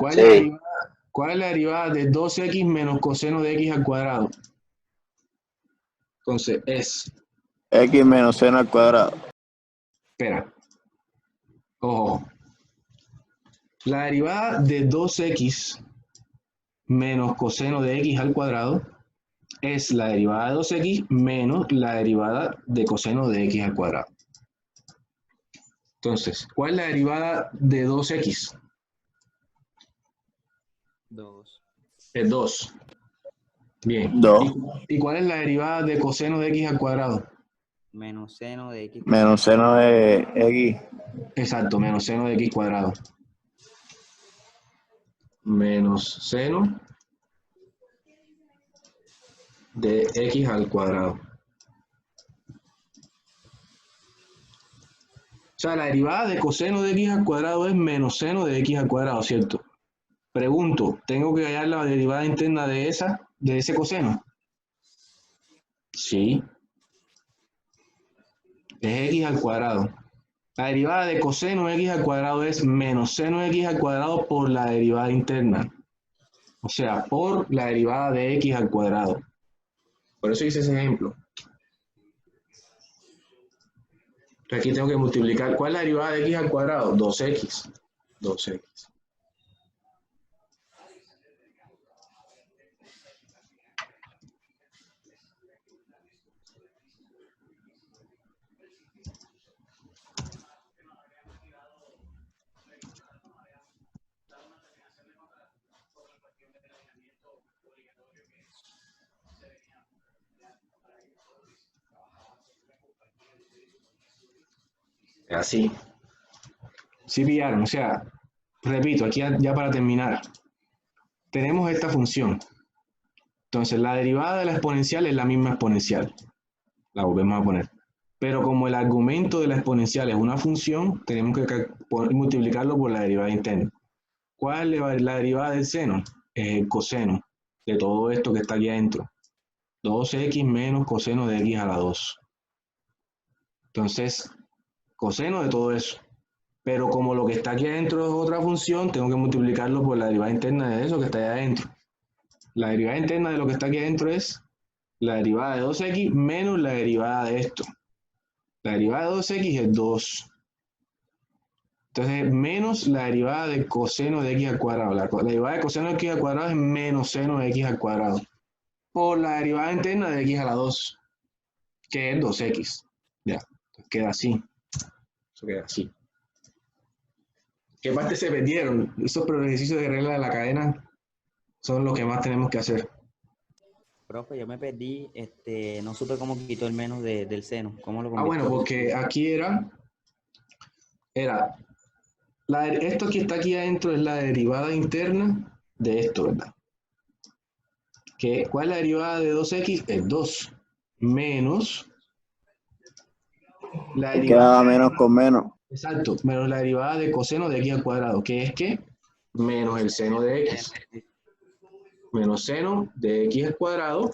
¿cuál es la derivada de 2x menos coseno de x al cuadrado? Entonces es, X menos seno al cuadrado. espera, ojo, la derivada de 2x menos coseno de x al cuadrado es la derivada de 2x menos la derivada de coseno de x al cuadrado. Entonces, ¿cuál es la derivada de 2x? 2. Es 2. Bien. 2 ¿Y cuál es la derivada de coseno de x al cuadrado? Menos seno de x. menos seno de X. Exacto, menos seno de x cuadrado. Menos seno de x al cuadrado. O sea, la derivada de coseno de x al cuadrado es menos seno de x al cuadrado, ¿cierto? Pregunto, ¿tengo que hallar la derivada interna de ese coseno? Sí. Es x al cuadrado. La derivada de coseno de x al cuadrado es menos seno de x al cuadrado por la derivada interna. O sea, por la derivada de x al cuadrado. Por eso hice ese ejemplo. Aquí tengo que multiplicar. ¿Cuál es la derivada de x al cuadrado? 2x. 2x. Así. Sí pillaron. O sea, repito, aquí ya para terminar. Tenemos esta función. Entonces, la derivada de la exponencial es la misma exponencial. La volvemos a poner. Pero como el argumento de la exponencial es una función, tenemos que multiplicarlo por la derivada interna. ¿Cuál es la derivada del seno? Es el coseno de todo esto que está aquí adentro. 2x menos coseno de x a la 2. Entonces, coseno de todo eso. Pero como lo que está aquí adentro es otra función, tengo que multiplicarlo por la derivada interna de eso que está ahí adentro. La derivada interna de lo que está aquí adentro es la derivada de 2x menos la derivada de esto. La derivada de 2x es 2. Entonces, menos la derivada de coseno de x al cuadrado. La derivada de coseno de x al cuadrado es menos seno de x al cuadrado. por la derivada interna de x a la 2, que es 2x. Ya, queda así. Eso queda así. ¿Qué partes se perdieron? Esos ejercicios de regla de la cadena son los que más tenemos que hacer. Profe, yo me perdí, no supe cómo quitó el menos del seno. ¿Cómo lo Ah, bueno, convirtió? porque aquí esto que está aquí adentro es la derivada interna de esto, ¿verdad? ¿Cuál es la derivada de 2x? Es 2 menos la Te derivada, quedaba menos con menos. exacto, menos la derivada de coseno de x al cuadrado, que es que menos el seno de x, menos seno de x al cuadrado,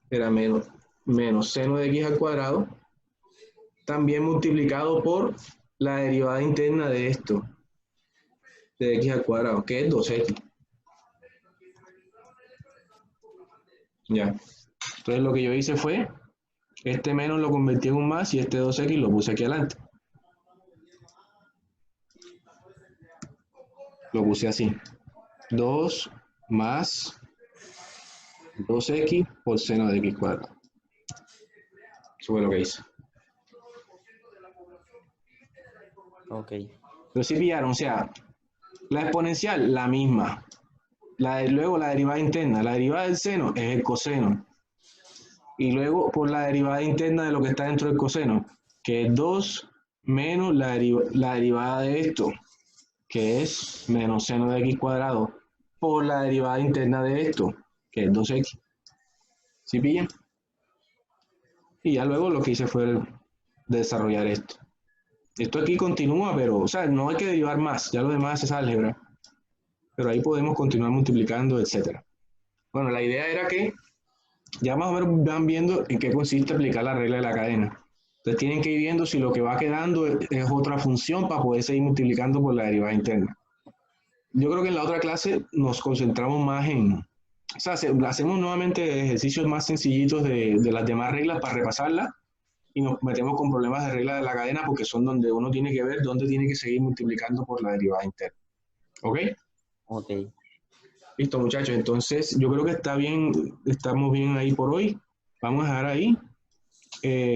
era menos seno de x al cuadrado, también multiplicado por la derivada interna de esto, de x al cuadrado, que es 2x. Ya. Entonces lo que yo hice fue, este menos lo convertí en un más y este 2x lo puse aquí adelante. Lo puse así. 2 más 2x por seno de x cuadrado. Eso fue lo que hice. Ok. Pero sí pillaron, o sea, la exponencial, la misma. Luego la derivada interna. La derivada del seno es el coseno. Y luego por la derivada interna de lo que está dentro del coseno, que es 2 menos la derivada de esto, que es menos seno de x cuadrado, por la derivada interna de esto, que es 2x. ¿Sí pillan? Y ya luego lo que hice fue desarrollar esto. Esto aquí continúa, pero, o sea, no hay que derivar más, ya lo demás es álgebra. Pero ahí podemos continuar multiplicando, etcétera. Bueno, la idea era que ya más o menos van viendo en qué consiste aplicar la regla de la cadena. Entonces tienen que ir viendo si lo que va quedando es otra función para poder seguir multiplicando por la derivada interna. Yo creo que en la otra clase nos concentramos más en, o sea, hacemos nuevamente ejercicios más sencillitos de las demás reglas para repasarlas y nos metemos con problemas de regla de la cadena porque son donde uno tiene que ver dónde tiene que seguir multiplicando por la derivada interna. ¿Ok? Ok. Listo, muchachos. Entonces, yo creo que está bien, estamos bien ahí por hoy. Vamos a dejar ahí.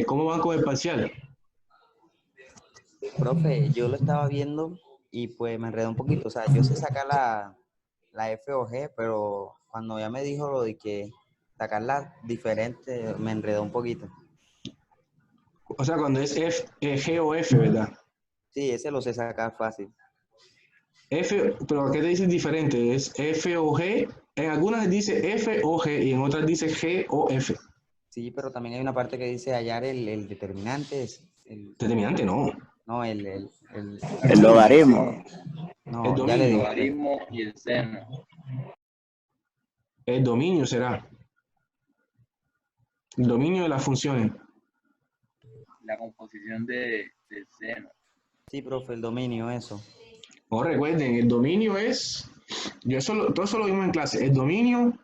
¿Cómo van con el parcial? Profe, yo lo estaba viendo y pues me enredé un poquito. O sea, yo sé sacar la F o G, pero cuando ya me dijo lo de que sacarla diferente, me enredó un poquito. O sea, cuando es G o F, ¿verdad? Sí, ese lo sé sacar fácil. F, pero ¿qué te dicen diferente? ¿Es F o G? En algunas dice F o G y en otras dice G o F. Sí, pero también hay una parte que dice hallar el determinante. Determinante, no. No, El logaritmo. no, El ya le El digo. logaritmo y el seno. El dominio será. El dominio de las funciones. La composición del seno. Sí, profe, el dominio, eso. No recuerden, el dominio es, todo eso lo vimos en clase. El dominio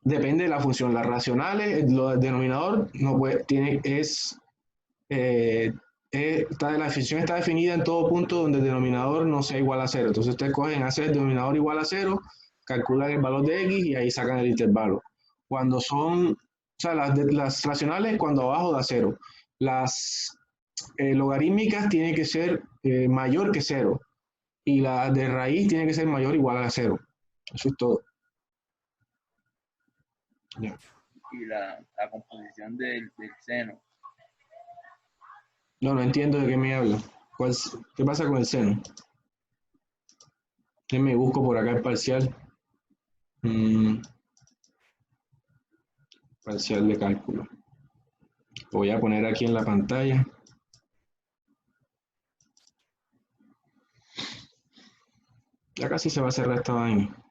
depende de la función. Las racionales, el denominador no puede, la función está definida en todo punto donde el denominador no sea igual a 0. Entonces ustedes cogen, hacen el denominador igual a 0, calculan el valor de x y ahí sacan el intervalo. Cuando son, o sea, las racionales cuando abajo da 0. Las logarítmicas tienen que ser mayor que 0 y la de raíz tiene que ser mayor o igual a 0. Eso es todo. Ya. Y la composición del seno. No entiendo de qué me habla. ¿Qué pasa con el seno? ¿Qué me busco por acá el parcial? Parcial de cálculo. Lo voy a poner aquí en la pantalla. Ya casi se va a cerrar esta vaina.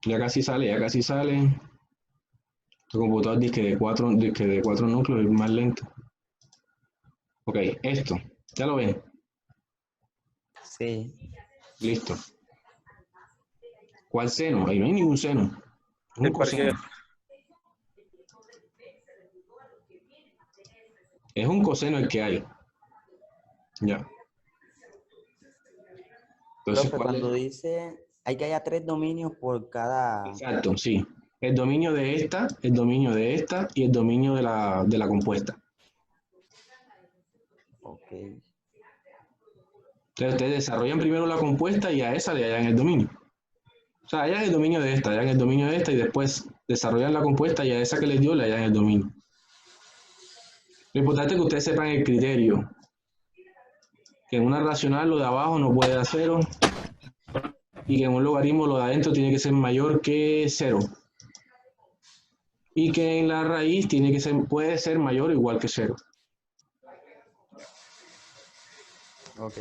Ya casi sale, ya casi sale. Tu computador dice que de cuatro núcleos es más lento. Ok, esto. ¿Ya lo ven? Sí. Listo. ¿Cuál seno? Ahí no hay ningún seno. Es un El parcial. coseno. Es un coseno el que hay. Ya. Entonces, Profe, ¿cuál es? cuando dice hay que haya 3 dominios por cada... Exacto, sí. El dominio de esta, el dominio de esta y el dominio de la compuesta. Ok, Entonces, ustedes desarrollan primero la compuesta y a esa le hallan el dominio. O sea, hallan el dominio de esta, hallan el dominio de esta y después desarrollan la compuesta y a esa que les dio le hallan el dominio. Lo importante es que ustedes sepan el criterio. Que en una racional lo de abajo no puede dar 0 y que en un logaritmo lo de adentro tiene que ser mayor que 0. Y que en la raíz puede ser mayor o igual que 0. ok.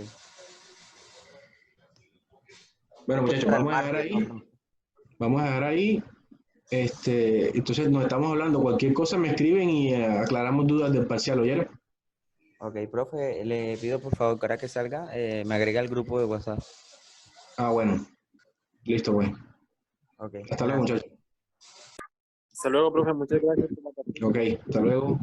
Bueno, muchachos, Para el vamos a dejar martes, ahí. ¿no? Vamos a dejar ahí. Entonces nos estamos hablando. Cualquier cosa me escriben y aclaramos dudas del parcial, ¿oyeron? Ok, profe, le pido por favor que ahora que salga, me agrega al grupo de WhatsApp. Ah, bueno. Listo, pues. Ok, Hasta luego, gracias. muchachos. Hasta luego, profe. Muchas gracias por la partida. Ok, hasta luego.